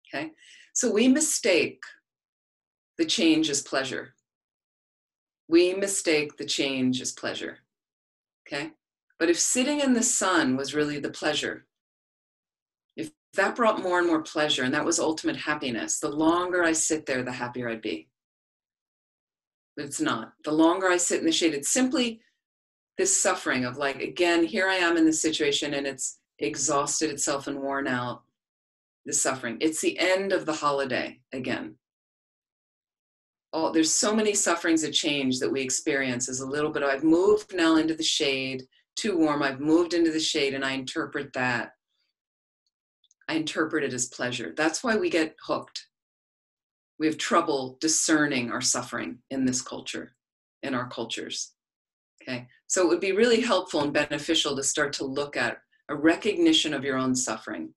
S1: Okay. So we mistake the change as pleasure. We mistake the change as pleasure. Okay. But if sitting in the sun was really the pleasure, if that brought more and more pleasure and that was ultimate happiness, the longer I sit there, the happier I'd be. But it's not. The longer I sit in the shade, it's simply this suffering of like, again, here I am in this situation and it's exhausted itself and worn out, the suffering. It's the end of the holiday again. Oh, there's so many sufferings of change that we experience as a little bit. I've moved now into the shade, too warm. I've moved into the shade and I interpret that. I interpret it as pleasure. That's why we get hooked. We have trouble discerning our suffering in this culture, in our cultures. Okay, so it would be really helpful and beneficial to start to look at a recognition of your own suffering.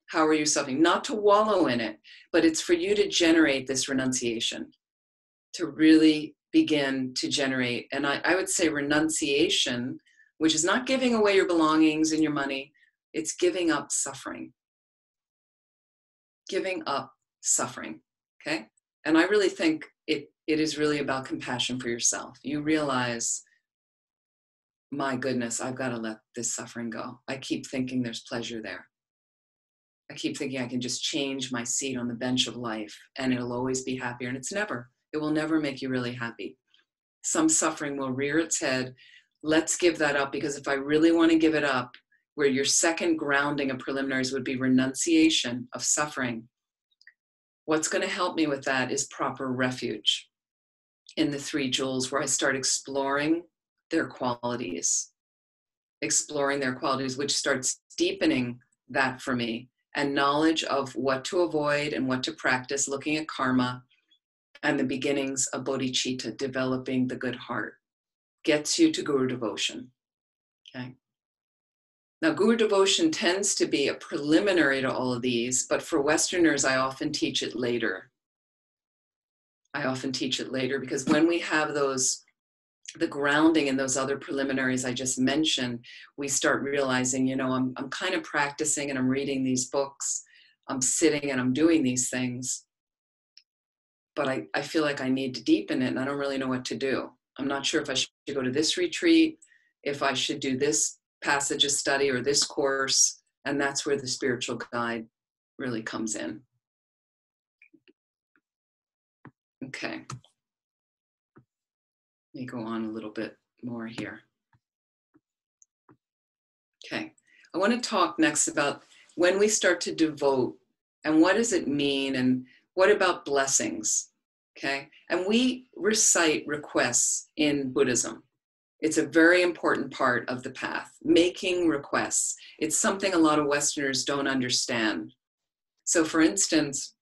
S1: How are you suffering? Not to wallow in it, but it's for you to generate this renunciation, to really begin to generate. And I would say renunciation, which is not giving away your belongings and your money, it's giving up suffering. Giving up suffering, okay? And I really think it is really about compassion for yourself. You realize, my goodness, I've got to let this suffering go. I keep thinking there's pleasure there. I keep thinking I can just change my seat on the bench of life and it'll always be happier. And it will never make you really happy. Some suffering will rear its head. Let's give that up, because if I really want to give it up, where your second grounding of preliminaries would be renunciation of suffering, what's going to help me with that is proper refuge in the 3 jewels, where I start exploring their qualities, which starts deepening that for me, and knowledge of what to avoid and what to practice, looking at karma and the beginnings of bodhicitta, developing the good heart, gets you to guru devotion. Okay. Now, guru devotion tends to be a preliminary to all of these, but for Westerners, I often teach it later. Because when we have the grounding in those other preliminaries I just mentioned, we start realizing, I'm kind of practicing and I'm reading these books, I'm sitting and I'm doing these things, but I feel like I need to deepen it and I don't really know what to do. I'm not sure if I should go to this retreat, if I should do this passage of study or this course, and that's where the spiritual guide really comes in. Okay. Let me go on a little bit more here. Okay. I want to talk next about when we start to devote and what does it mean and what about blessings, okay? And we recite requests in Buddhism. It's a very important part of the path, making requests. It's something a lot of Westerners don't understand. So for instance,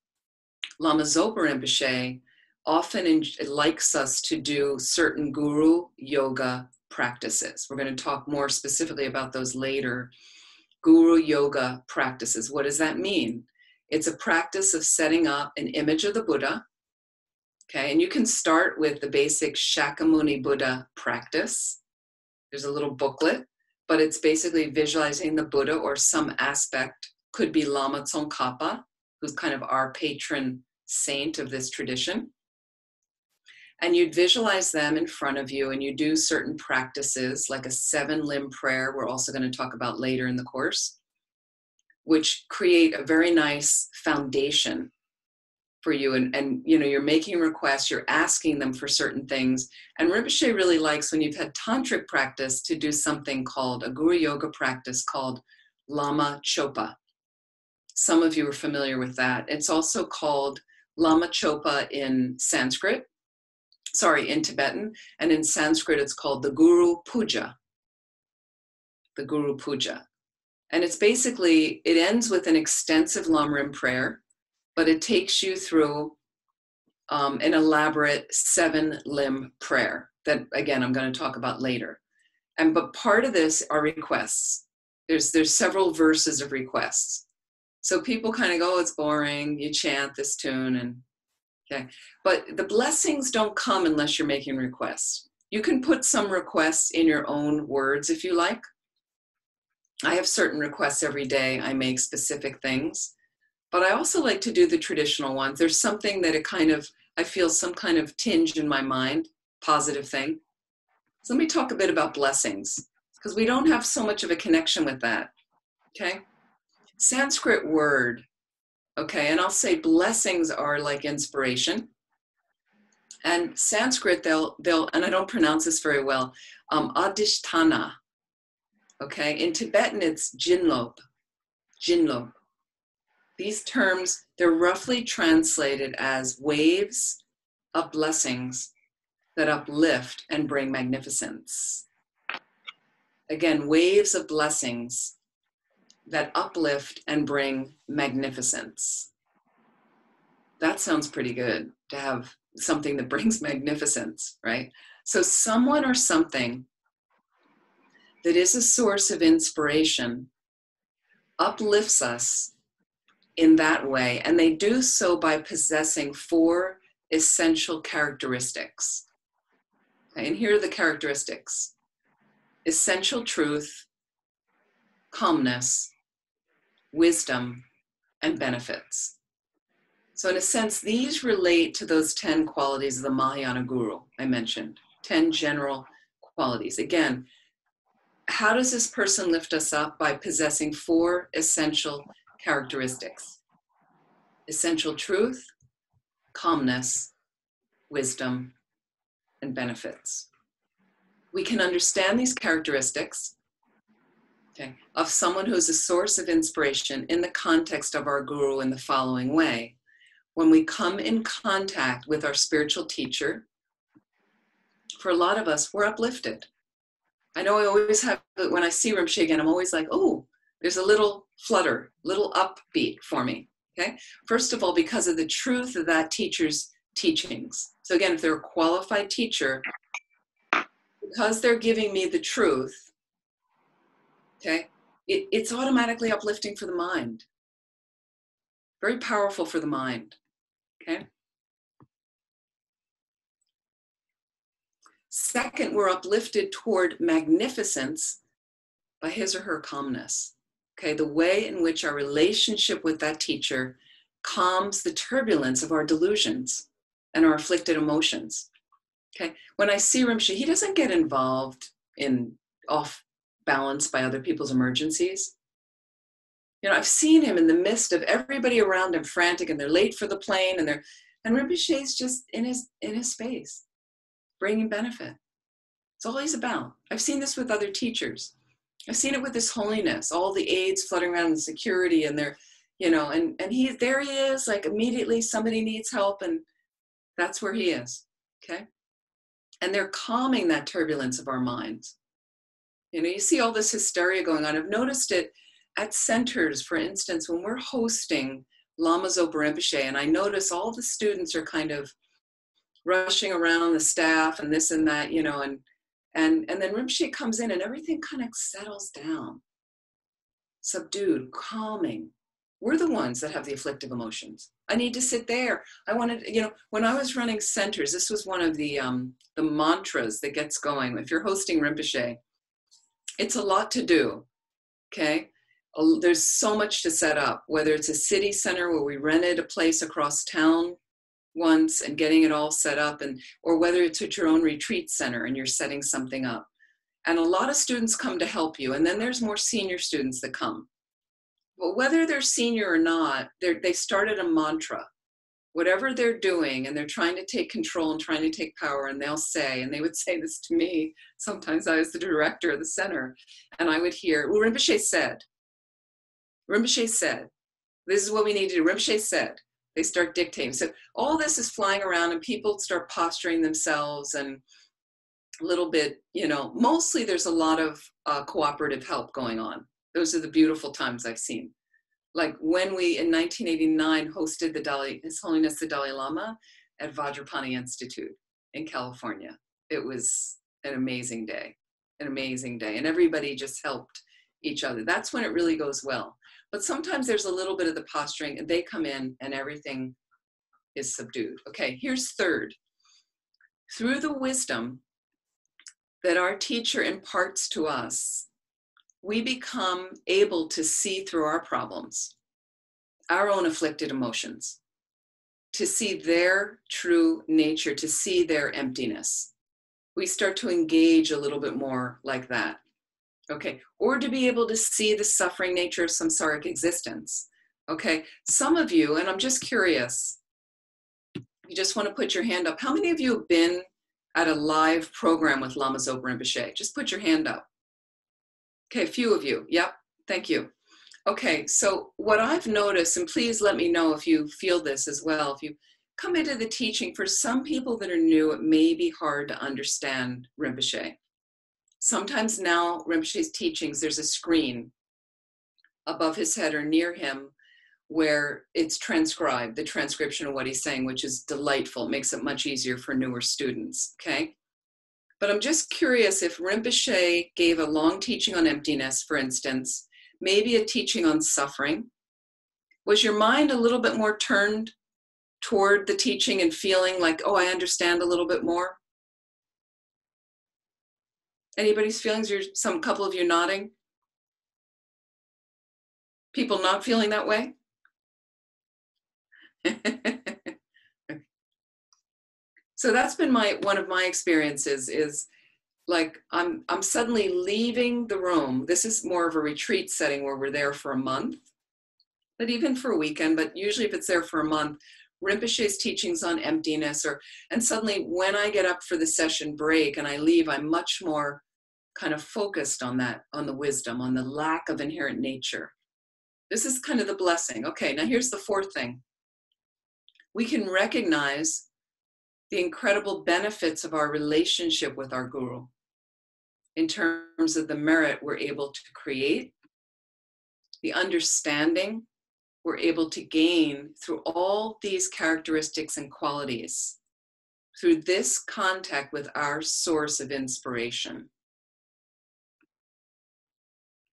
S1: Lama Zopa Rinpoche often likes us to do certain guru yoga practices. We're going to talk more specifically about those later. Guru yoga practices. What does that mean? It's a practice of setting up an image of the Buddha. Okay, and you can start with the basic Shakyamuni Buddha practice. There's a little booklet, but it's basically visualizing the Buddha or some aspect. Could be Lama Tsongkhapa, who's kind of our patron saint of this tradition. And you'd visualize them in front of you, and you do certain practices like a 7-limb prayer we're also going to talk about later in the course, which create a very nice foundation for you. And you know, you're making requests, you're asking them for certain things. And Rinpoche really likes, when you've had tantric practice, to do something called a guru yoga practice called Lama Chopa. Some of you are familiar with that. It's also called Lama Chopa in Sanskrit. Sorry, in Tibetan, and in Sanskrit, it's called the Guru Puja. The Guru Puja. And it's basically, it ends with an extensive Lamrim prayer, but it takes you through an elaborate 7-limb prayer that, again, I'm going to talk about later. But part of this are requests. There's several verses of requests. So people kind of go, oh, it's boring. You chant this tune and okay. But the blessings don't come unless you're making requests. You can put some requests in your own words if you like. I have certain requests every day. I make specific things. But I also like to do the traditional ones. There's something that I feel some kind of tinge in my mind, positive thing. So let me talk a bit about blessings, because we don't have so much of a connection with that. Okay? Sanskrit word. Okay, and I'll say blessings are like inspiration. And Sanskrit, they'll and I don't pronounce this very well, adhisthana. Okay, in Tibetan, it's jinlob. These terms, they're roughly translated as waves of blessings that uplift and bring magnificence. Again, waves of blessings that uplift and bring magnificence. That sounds pretty good, to have something that brings magnificence, right? So someone or something that is a source of inspiration uplifts us in that way, and they do so by possessing 4 essential characteristics. Okay, and here are the characteristics: essential truth, calmness, wisdom, and benefits. So in a sense, these relate to those 10 qualities of the Mahayana Guru I mentioned, 10 general qualities. Again, how does this person lift us up? By possessing 4 essential characteristics: essential truth, calmness, wisdom, and benefits. We can understand these characteristics, okay, of someone who's a source of inspiration in the context of our guru in the following way. When we come in contact with our spiritual teacher, for a lot of us, we're uplifted. I know I always have, when I see Rinpoche again, I'm always like, oh, there's a little flutter, little upbeat for me, okay? First of all, because of the truth of that teacher's teachings. So again, if they're a qualified teacher, because they're giving me the truth, okay, it's automatically uplifting for the mind. Very powerful for the mind, okay? Second, we're uplifted toward magnificence by his or her calmness, okay? The way in which our relationship with that teacher calms the turbulence of our delusions and our afflicted emotions, okay? When I see Rinpoche, he doesn't get involved in off balance by other people's emergencies. You know, I've seen him in the midst of everybody around him frantic, and they're late for the plane, and Rinpoche's just in his space, bringing benefit. It's all he's about. I've seen this with other teachers. I've seen it with His Holiness, all the aides fluttering around, the security, and they're, and there he is, like immediately somebody needs help, and that's where he is, okay? And they're calming that turbulence of our minds. You see all this hysteria going on. I've noticed it at centers, for instance, when we're hosting Lama Zopa Rinpoche, and I notice all the students are kind of rushing around, the staff and this and that, and then Rinpoche comes in and everything kind of settles down, subdued, calming. We're the ones that have the afflictive emotions. I need to sit there. I wanted, when I was running centers, this was one of the mantras that gets going. If you're hosting Rinpoche, it's a lot to do, okay? There's so much to set up, whether it's a city center where we rented a place across town once and getting it all set up, or whether it's at your own retreat center and you're setting something up. And a lot of students come to help you, and then there's more senior students that come. But whether they're senior or not, they started a mantra. Whatever they're doing, and they're trying to take control and trying to take power, and they would say this to me. Sometimes I was the director of the center, and I would hear, well, Rinpoche said, this is what we need to do. Rinpoche said. They start dictating. So all this is flying around, and people start posturing themselves, and a little bit, mostly there's a lot of cooperative help going on. Those are the beautiful times I've seen. Like when we, in 1989, hosted His Holiness the Dalai Lama at Vajrapani Institute in California. It was an amazing day, and everybody just helped each other. That's when it really goes well. But sometimes there's a little bit of the posturing, and they come in and everything is subdued. Okay, here's third. Through the wisdom that our teacher imparts to us, we become able to see through our problems, our own afflicted emotions, to see their true nature, to see their emptiness. We start to engage a little bit more like that. Okay, or to be able to see the suffering nature of samsaric existence. Okay, some of you, and I'm just curious, you just want to put your hand up. How many of you have been at a live program with Lama Zopa Rinpoche? Just put your hand up. Okay, a few of you. Yep, thank you. Okay, so what I've noticed, and please let me know if you feel this as well, if you come into the teaching, for some people that are new, it may be hard to understand Rinpoche. Sometimes now, Rinpoche's teachings, there's a screen above his head or near him where it's transcribed, the transcription of what he's saying, which is delightful. It makes it much easier for newer students, okay? But I'm just curious if Rinpoche gave a long teaching on emptiness, for instance, maybe a teaching on suffering. Was your mind a little bit more turned toward the teaching and feeling like, oh, I understand a little bit more? Anybody's feelings? Couple of you nodding? People not feeling that way? So that's been one of my experiences, is like I'm suddenly leaving the room. This is more of a retreat setting where we're there for a month, but even for a weekend, but usually if it's there for a month, Rinpoche's teachings on emptiness, and suddenly when I get up for the session break and I leave, I'm much more kind of focused on that, on the wisdom, on the lack of inherent nature. This is kind of the blessing. Okay, now here's the fourth thing. We can recognize the incredible benefits of our relationship with our guru in terms of the merit we're able to create, the understanding we're able to gain through all these characteristics and qualities, through this contact with our source of inspiration.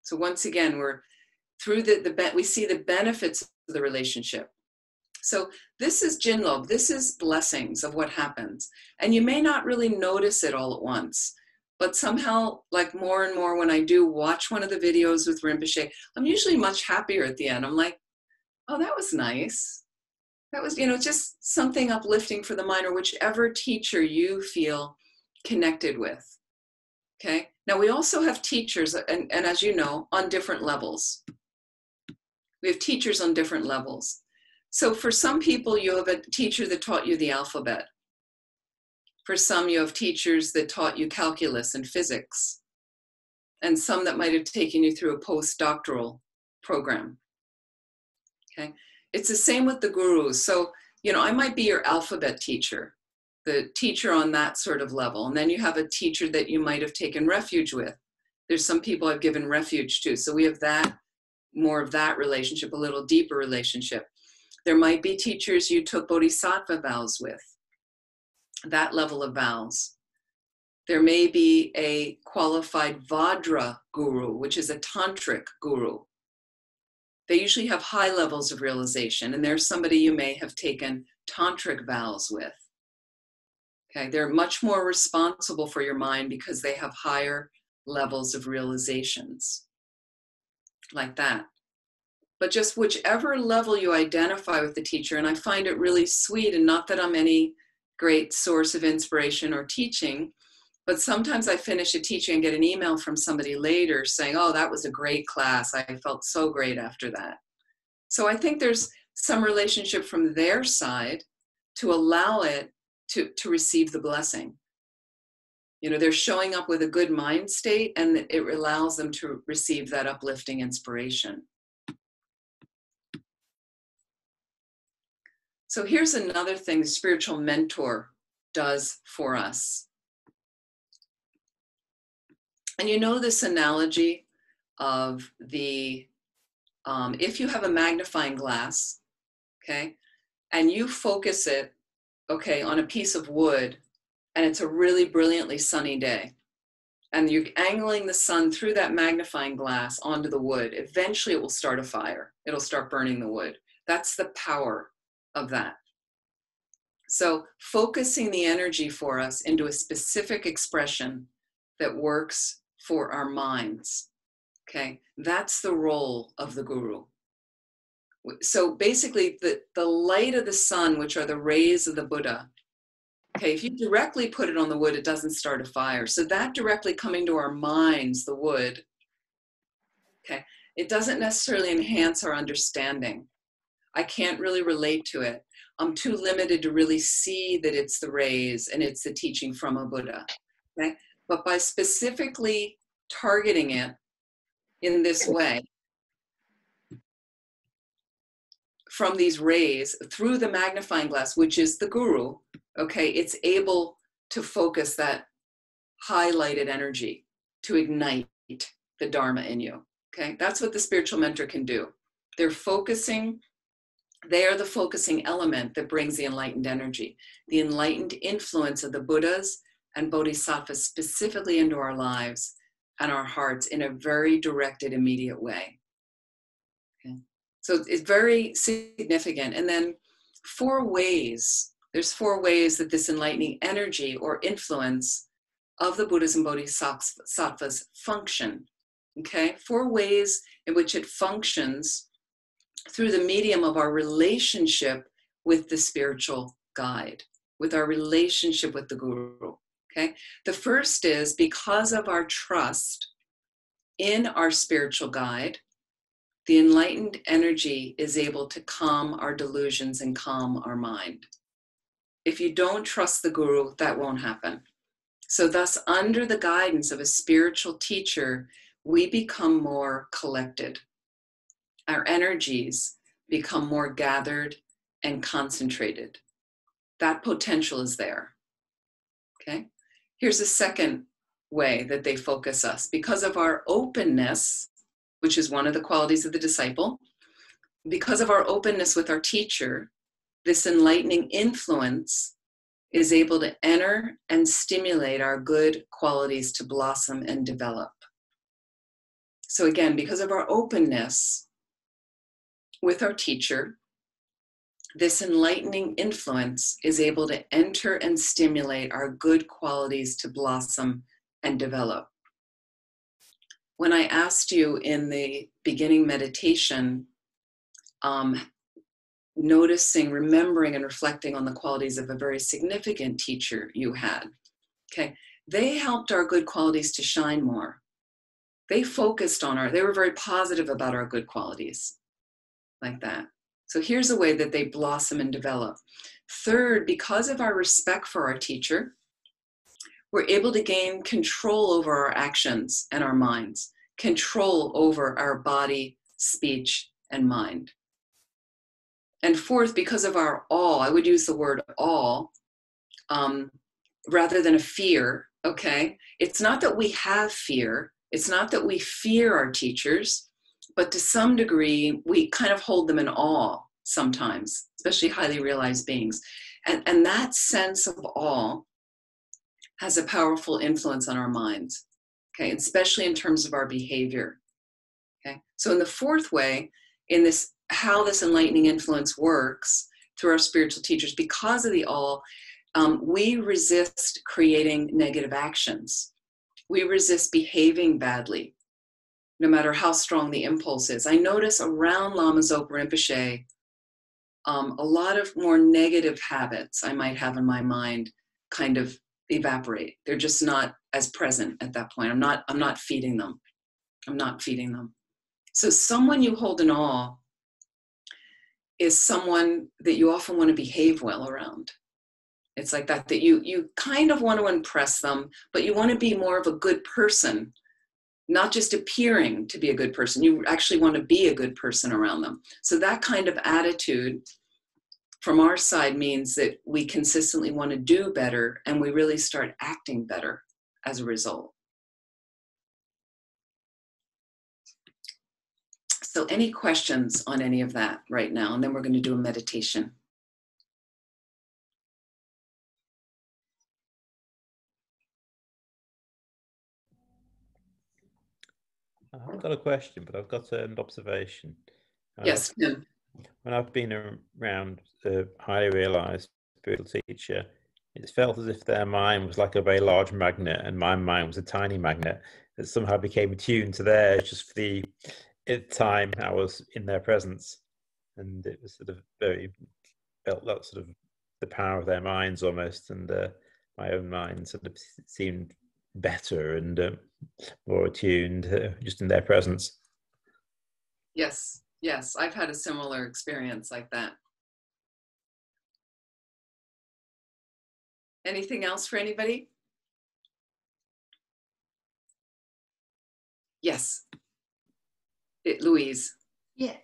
S1: So once again, we're through we see the benefits of the relationship. So this is Jinlob, this is blessings of what happens. And you may not really notice it all at once, but somehow, like more and more when I do watch one of the videos with Rinpoche, I'm usually much happier at the end. I'm like, oh, that was nice. That was, just something uplifting for the mind, or whichever teacher you feel connected with. Okay. Now we also have teachers, and as you know, on different levels. We have teachers on different levels. So for some people, you have a teacher that taught you the alphabet. For some, you have teachers that taught you calculus and physics. and some that might have taken you through a postdoctoral program. Okay, it's the same with the gurus. So, you know, I might be your alphabet teacher, the teacher on that sort of level. And then you have a teacher that you might have taken refuge with. There's some people I've given refuge to. So we have that, more of that relationship, a little deeper relationship. There might be teachers you took bodhisattva vows with, that level of vows. There may be a qualified Vajra guru, which is a tantric guru. They usually have high levels of realization, and there's somebody you may have taken tantric vows with. Okay, they're much more responsible for your mind because they have higher levels of realizations, like that. But just whichever level you identify with the teacher, and I find it really sweet, and not that I'm any great source of inspiration or teaching, but sometimes I finish a teaching and get an email from somebody later saying, oh, that was a great class. I felt so great after that. So I think there's some relationship from their side to allow it to receive the blessing. You know, they're showing up with a good mind state, and it allows them to receive that uplifting inspiration. So here's another thing the spiritual mentor does for us. And you know this analogy of the, if you have a magnifying glass, okay, and you focus it, okay, on a piece of wood, and it's a really brilliantly sunny day, and you're angling the sun through that magnifying glass onto the wood, eventually it will start a fire. It'll start burning the wood. That's the power of that. So focusing the energy for us into a specific expression that works for our minds, okay? That's the role of the guru. So basically the light of the sun, which are the rays of the Buddha, okay, if you directly put it on the wood, it doesn't start a fire. So that directly coming to our minds, the wood, okay, it doesn't necessarily enhance our understanding. I can't really relate to it. I'm too limited to really see that it's the rays and it's the teaching from a Buddha, okay? But by specifically targeting it in this way, from these rays through the magnifying glass, which is the guru, okay, it's able to focus that highlighted energy to ignite the Dharma in you, okay? That's what the spiritual mentor can do. They're focusing, they are the focusing element that brings the enlightened energy, the enlightened influence of the Buddhas and Bodhisattvas specifically into our lives and our hearts in a very directed, immediate way. Okay. So it's very significant. And then there's 4 ways that this enlightening energy or influence of the Buddhas and Bodhisattvas function. Okay, 4 ways in which it functions through the medium of our relationship with the spiritual guide, with our relationship with the guru. Okay, the first is because of our trust in our spiritual guide, the enlightened energy is able to calm our delusions and calm our mind. If you don't trust the guru, that won't happen. So thus, under the guidance of a spiritual teacher, we become more collected. Our energies become more gathered and concentrated. That potential is there. Okay? Here's a second way that they focus us. Because of our openness, which is one of the qualities of the disciple, because of our openness with our teacher, this enlightening influence is able to enter and stimulate our good qualities to blossom and develop. So again, because of our openness with our teacher, this enlightening influence is able to enter and stimulate our good qualities to blossom and develop. When I asked you in the beginning meditation, noticing, remembering, and reflecting on the qualities of a very significant teacher you had, okay, they helped our good qualities to shine more. They focused on they were very positive about our good qualities, like that. So here's a way that they blossom and develop. Third, because of our respect for our teacher, we're able to gain control over our actions and our minds, control over our body, speech, and mind. And fourth, because of our awe, I would use the word awe rather than a fear, okay? It's not that we have fear. It's not that we fear our teachers, but to some degree, we kind of hold them in awe sometimes, especially highly realized beings. And that sense of awe has a powerful influence on our minds, okay? Especially in terms of our behavior, okay? So in the fourth way, in this, how this enlightening influence works through our spiritual teachers, because of the awe, we resist creating negative actions. We resist behaving badly, no matter how strong the impulse is. I notice around Lama Zopa Rinpoche, a lot of more negative habits I might have in my mind kind of evaporate. They're just not as present at that point. I'm not feeding them. I'm not feeding them. So someone you hold in awe is someone that you often want to behave well around. It's like that you kind of want to impress them, but you want to be more of a good person, not just appearing to be a good person. You actually want to be a good person around them. So that kind of attitude from our side means that we consistently want to do better, and we really start acting better as a result. So any questions on any of that right now? And then we're going to do a meditation.
S8: I haven't got a question, but I've got an observation.
S1: Yes, Tim.
S8: When I've been around a highly realized spiritual teacher, it felt as if their mind was like a very large magnet and my mind was a tiny magnet that somehow became attuned to theirs just for the time I was in their presence. And it was sort of very, felt that sort of the power of their minds almost, and my own mind sort of seemed better and more attuned just in their presence.
S1: Yes, yes, I've had a similar experience like that. Anything else for anybody? Yes, Louise.
S9: Yeah,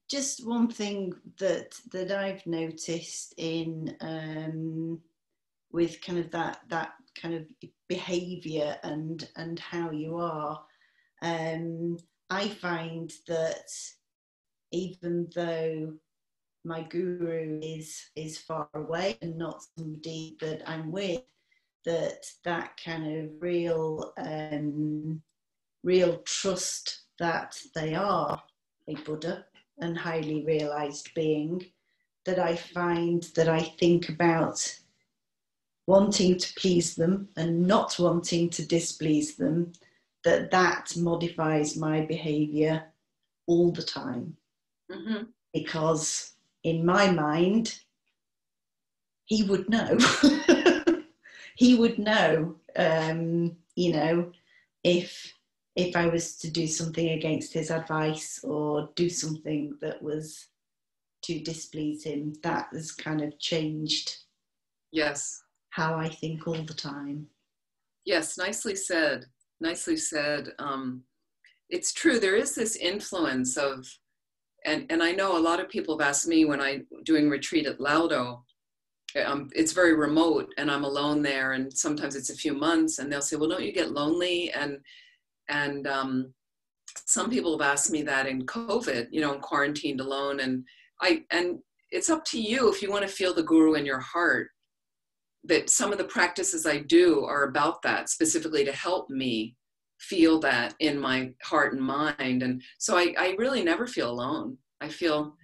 S9: just one thing that I've noticed in with kind of that kind of behavior and how you are, I find that even though my guru is far away and not somebody that I'm with, that kind of real trust that they are a Buddha and highly realized being, that I find that I think about wanting to please them and not wanting to displease them, that modifies my behavior all the time. Mm-hmm. Because in my mind, he would know. He would know, you know, if I was to do something against his advice or do something that was to displease him. That has kind of changed. Yes. How I think all the time.
S1: Yes, nicely said. Nicely said. It's true. There is this influence of, and I know a lot of people have asked me when I'm doing retreat at Laudo, it's very remote and I'm alone there, and sometimes it's a few months, and they'll say, well, don't you get lonely? And some people have asked me that in COVID, you know, I'm quarantined alone, and it's up to you if you want to feel the guru in your heart. That some of the practices I do are about that, specifically to help me feel that in my heart and mind. And so I really never feel alone. I feel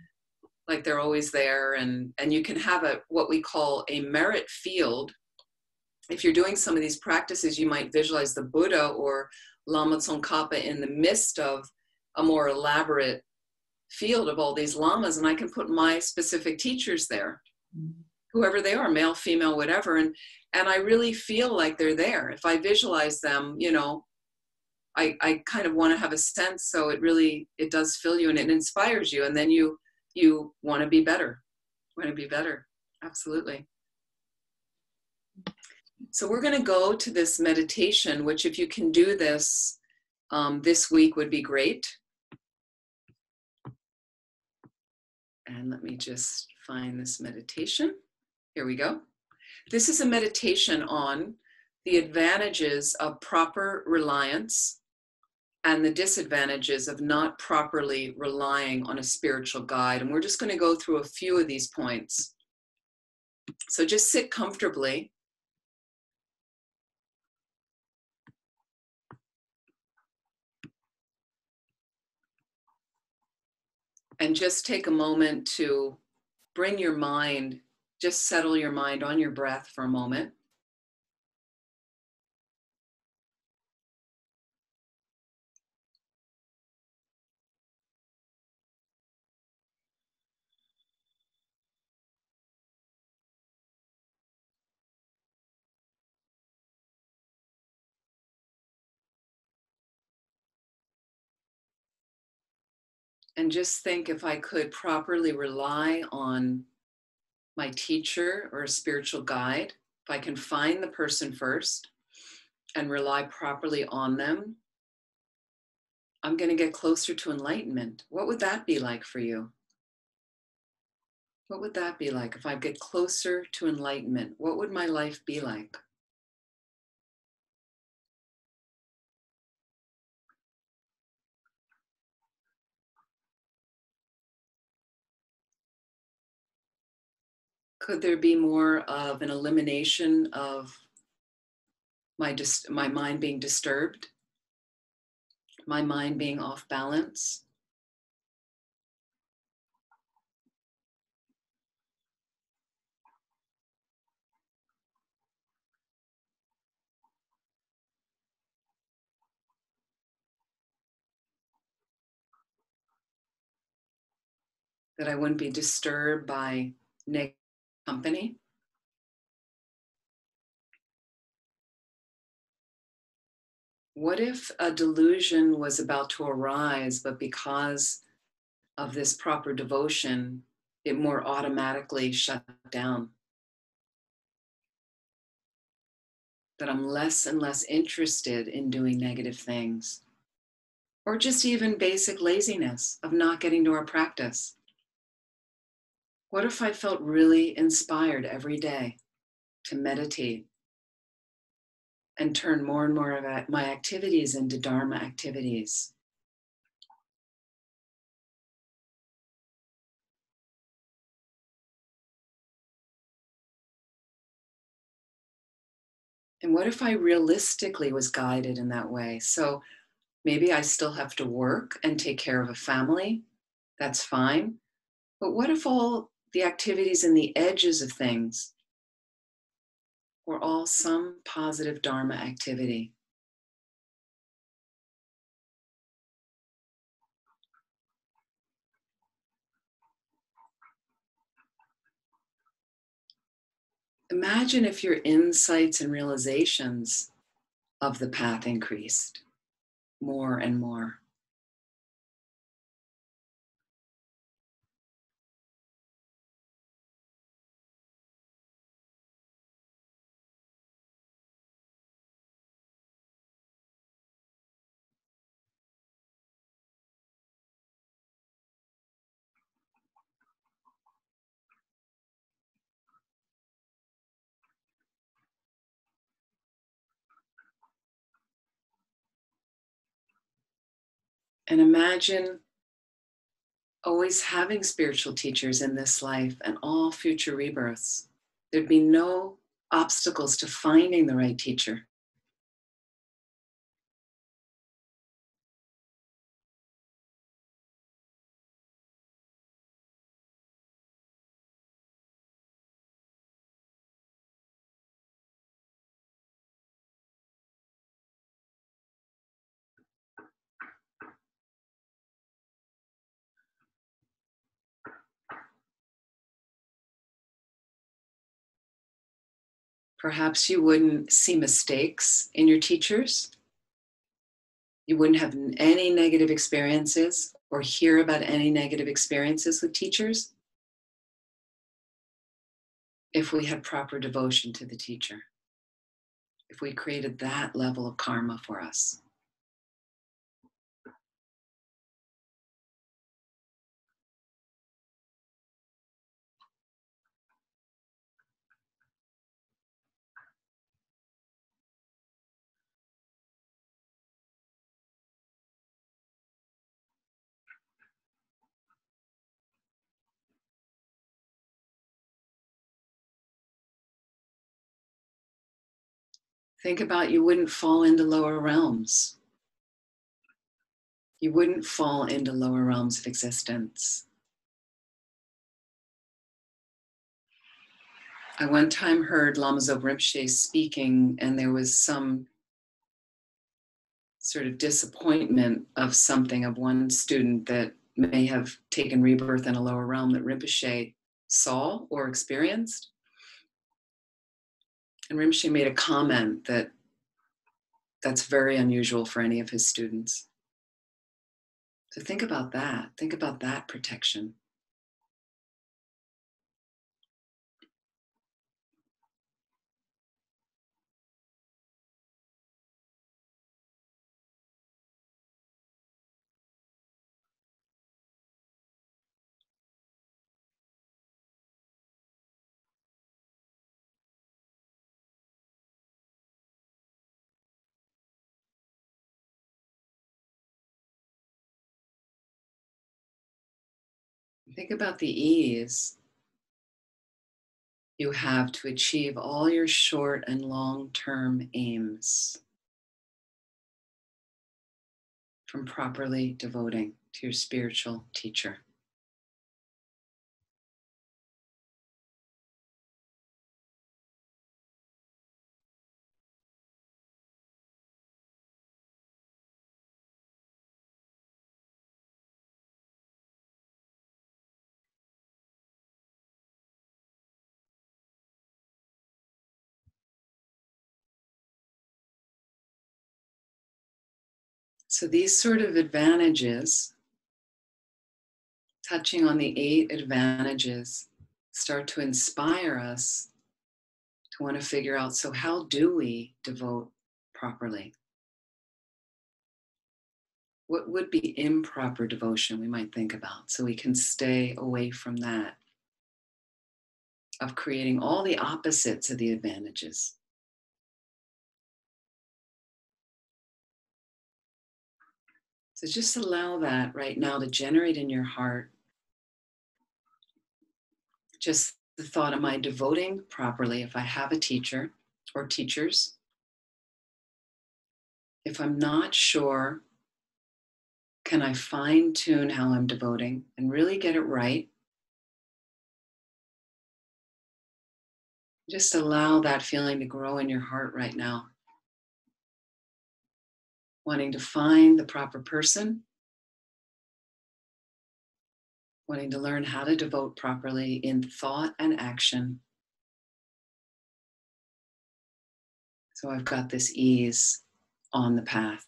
S1: like they're always there, and you can have what we call a merit field. If you're doing some of these practices, you might visualize the Buddha or Lama Tsongkhapa in the midst of a more elaborate field of all these lamas, and I can put my specific teachers there. Mm-hmm. Whoever they are, male, female, whatever. And I really feel like they're there. If I visualize them, you know, I kind of want to have a sense. So it does fill you and it inspires you. And then you want to be better. Want to be better. Absolutely. So we're going to go to this meditation, which if you can do this this week would be great. And let me just find this meditation. Here we go. This is a meditation on the advantages of proper reliance and the disadvantages of not properly relying on a spiritual guide. And we're just going to go through a few of these points. So just sit comfortably. And just take a moment to bring your mind, just settle your mind on your breath for a moment. And just think, if I could properly rely on my teacher or a spiritual guide, if I can find the person first and rely properly on them, I'm going to get closer to enlightenment. What would that be like for you? What would that be like if I get closer to enlightenment? What would my life be like? Could there be more of an elimination of my mind being disturbed, my mind being off balance? That I wouldn't be disturbed by negative company? What if a delusion was about to arise, but because of this proper devotion, it more automatically shut down? That I'm less and less interested in doing negative things, or just even basic laziness of not getting to our practice. What if I felt really inspired every day to meditate and turn more and more of my activities into Dharma activities? And what if I realistically was guided in that way? So maybe I still have to work and take care of a family. That's fine. But what if all the activities and the edges of things were all some positive Dharma activity? Imagine if your insights and realizations of the path increased more and more. And imagine always having spiritual teachers in this life and all future rebirths. There'd be no obstacles to finding the right teacher. Perhaps you wouldn't see mistakes in your teachers. You wouldn't have any negative experiences or hear about any negative experiences with teachers if we had proper devotion to the teacher. if we created that level of karma for us. Think about, you wouldn't fall into lower realms. You wouldn't fall into lower realms of existence. I one time heard Lama Zopa Rinpoche speaking, and there was some sort of disappointment of something of one student that may have taken rebirth in a lower realm that Rinpoche saw or experienced. And Rinpoche made a comment that that's very unusual for any of his students. So think about that. Think about that protection. Think about the ease you have to achieve all your short and long-term aims from properly devoting to your spiritual teacher. So these sort of advantages, touching on the 8 advantages, start to inspire us to want to figure out, so how do we devote properly? What would be improper devotion we might think about, so we can stay away from that, of creating all the opposites of the advantages. So just allow that right now to generate in your heart. Just the thought, am I devoting properly if I have a teacher or teachers? If I'm not sure, can I fine tune how I'm devoting and really get it right? Just allow that feeling to grow in your heart right now. Wanting to find the proper person, wanting to learn how to devote properly in thought and action. So I've got this ease on the path.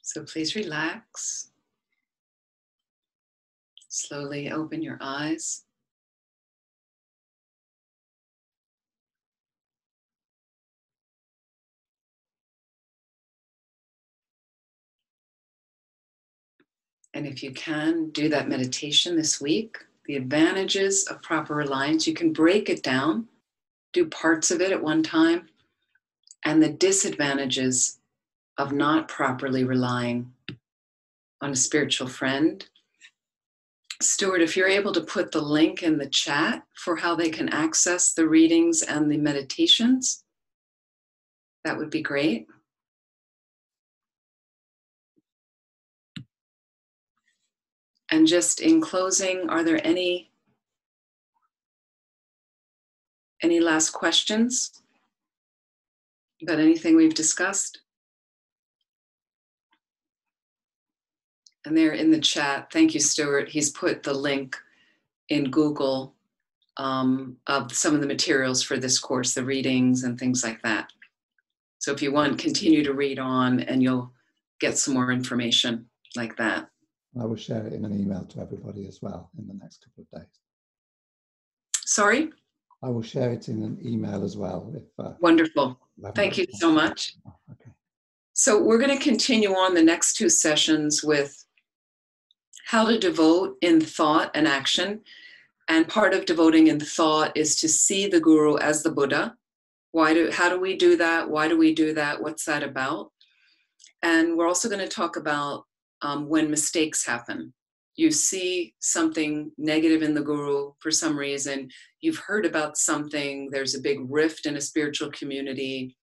S1: So please relax. Slowly open your eyes. And if you can, do that meditation this week. The advantages of proper reliance, you can break it down, do parts of it at one time, and the disadvantages of not properly relying on a spiritual friend. Stuart, if you're able to put the link in the chat for how they can access the readings and the meditations, that would be great. And just in closing, are there any last questions? About anything we've discussed? And there in the chat, thank you, Stuart. He's put the link in Google of some of the materials for this course, the readings and things like that. So if you want, continue to read on and you'll get some more information like that.
S4: I will share it in an email to everybody as well in the next couple of days.
S1: Sorry?
S4: I will share it in an email as well.
S1: Wonderful. Thank you so much.
S4: Okay.
S1: So we're going to continue on the next two sessions with how to devote in thought and action. And part of devoting in thought is to see the guru as the Buddha. How do we do that? Why do we do that? What's that about? And we're also going to talk about when mistakes happen. You see something negative in the guru for some reason. You've heard about something. There's a big rift in a spiritual community.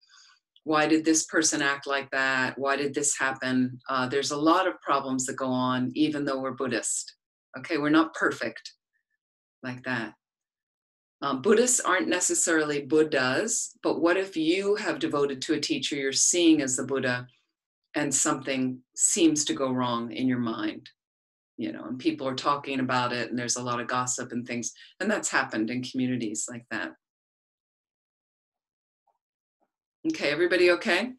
S1: Why did this person act like that? Why did this happen? There's a lot of problems that go on, even though we're Buddhist. Okay, we're not perfect like that. Buddhists aren't necessarily Buddhas, but what if you have devoted to a teacher you're seeing as the Buddha and something seems to go wrong in your mind? You know, and people are talking about it and there's a lot of gossip and things, and that's happened in communities like that. Okay, everybody okay?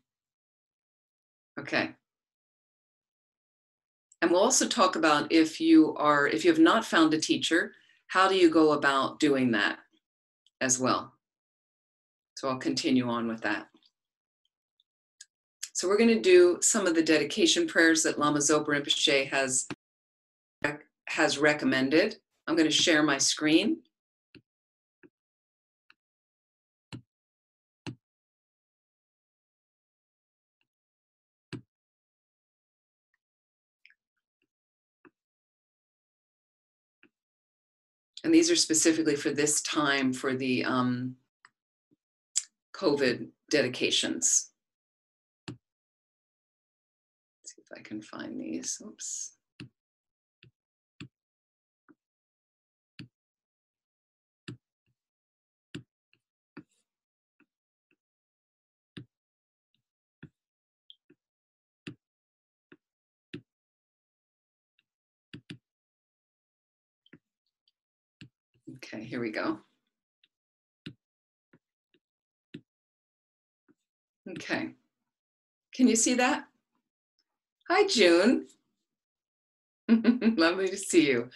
S1: Okay. And we'll also talk about if you have not found a teacher, how do you go about doing that as well? So I'll continue on with that. So we're going to do some of the dedication prayers that Lama Zopa Rinpoche has recommended. I'm going to share my screen. And these are specifically for this time for the COVID dedications. Let's see if I can find these. Oops. Okay, here we go. Okay. Can you see that? Hi, June. Lovely to see you.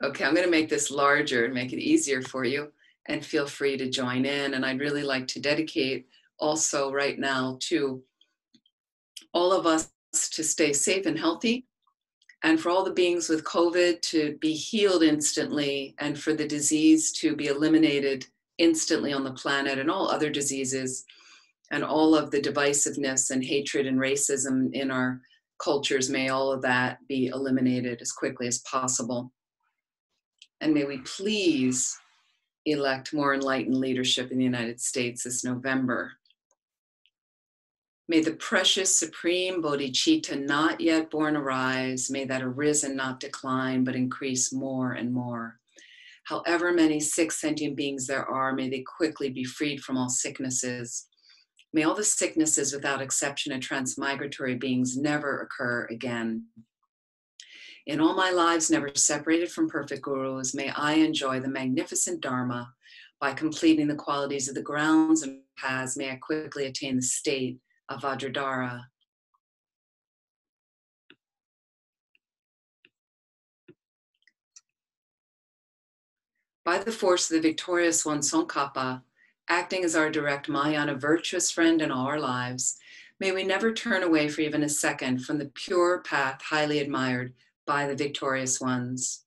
S1: Okay, I'm going to make this larger and make it easier for you, and feel free to join in. And I'd really like to dedicate also right now to all of us to stay safe and healthy, and for all the beings with COVID to be healed instantly, and for the disease to be eliminated instantly on the planet, and all other diseases, and all of the divisiveness and hatred and racism in our cultures, may all of that be eliminated as quickly as possible. And may we please elect more enlightened leadership in the United States this November. May the precious supreme bodhicitta not yet born arise. May that arisen not decline, but increase more and more. However many sick sentient beings there are, may they quickly be freed from all sicknesses. May all the sicknesses without exception of transmigratory beings never occur again. In all my lives never separated from perfect gurus, may I enjoy the magnificent Dharma by completing the qualities of the grounds and paths. May I quickly attain the state of Vajradhara. By the force of the victorious one, Tsongkhapa, acting as our direct Mahayana virtuous friend in all our lives, may we never turn away for even a second from the pure path highly admired by the victorious ones.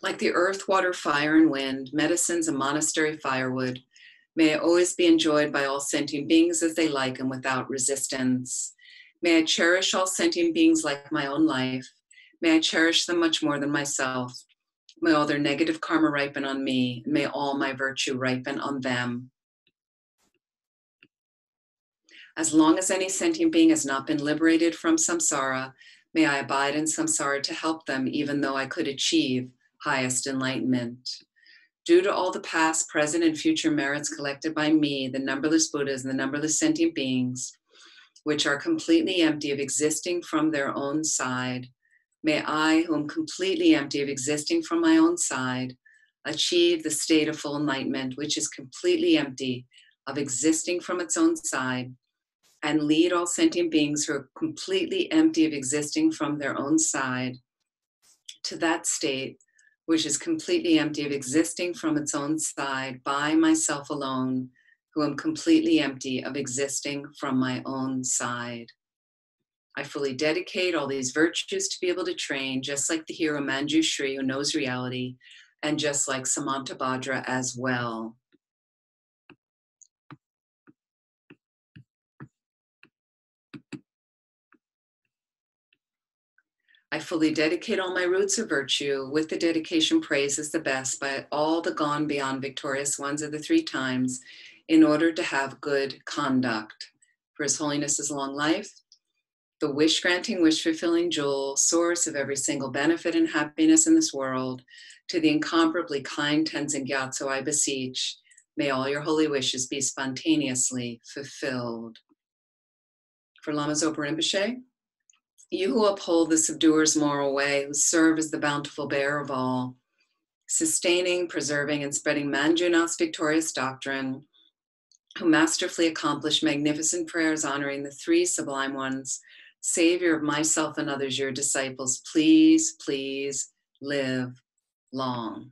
S1: Like the earth, water, fire, and wind, medicines, and monastery firewood, may I always be enjoyed by all sentient beings as they like and without resistance. May I cherish all sentient beings like my own life. May I cherish them much more than myself. May all their negative karma ripen on me, and may all my virtue ripen on them. As long as any sentient being has not been liberated from samsara, may I abide in samsara to help them, even though I could achieve highest enlightenment. Due to all the past, present, and future merits collected by me, the numberless Buddhas and the numberless sentient beings, which are completely empty of existing from their own side, may I, who am completely empty of existing from my own side, achieve the state of full enlightenment, which is completely empty of existing from its own side, and lead all sentient beings who are completely empty of existing from their own side to that state, which is completely empty of existing from its own side by myself alone, who am completely empty of existing from my own side. I fully dedicate all these virtues to be able to train, just like the hero Manjushri, who knows reality, and just like Samantabhadra as well. I fully dedicate all my roots of virtue with the dedication praised as the best by all the gone beyond victorious ones of the 3 times in order to have good conduct. For His Holiness's long life, the wish-granting, wish-fulfilling jewel, source of every single benefit and happiness in this world, to the incomparably kind Tenzin Gyatso, I beseech, may all your holy wishes be spontaneously fulfilled. For Lama Zopa Rinpoche, you who uphold the subduer's moral way, who serve as the bountiful bearer of all, sustaining, preserving, and spreading Manjunath's victorious doctrine, who masterfully accomplish magnificent prayers honoring the 3 sublime ones, Savior of myself and others, your disciples, please, please live long.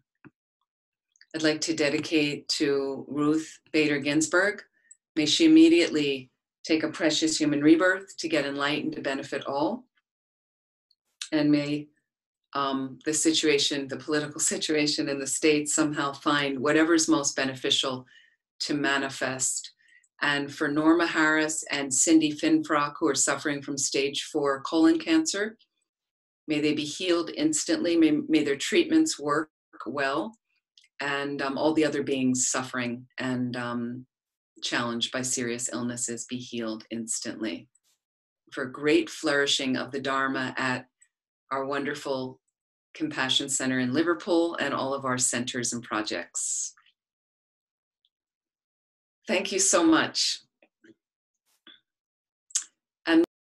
S1: I'd like to dedicate to Ruth Bader Ginsburg. May she immediately take a precious human rebirth to get enlightened to benefit all. And may the situation, the political situation in the States somehow find whatever's most beneficial to manifest. And for Norma Harris and Cindy Finfrock, who are suffering from stage 4 colon cancer, may they be healed instantly. May their treatments work well. And all the other beings suffering and challenged by serious illnesses be healed instantly. For great flourishing of the Dharma at our wonderful Compassion Center in Liverpool and all of our centers and projects. Thank you so much.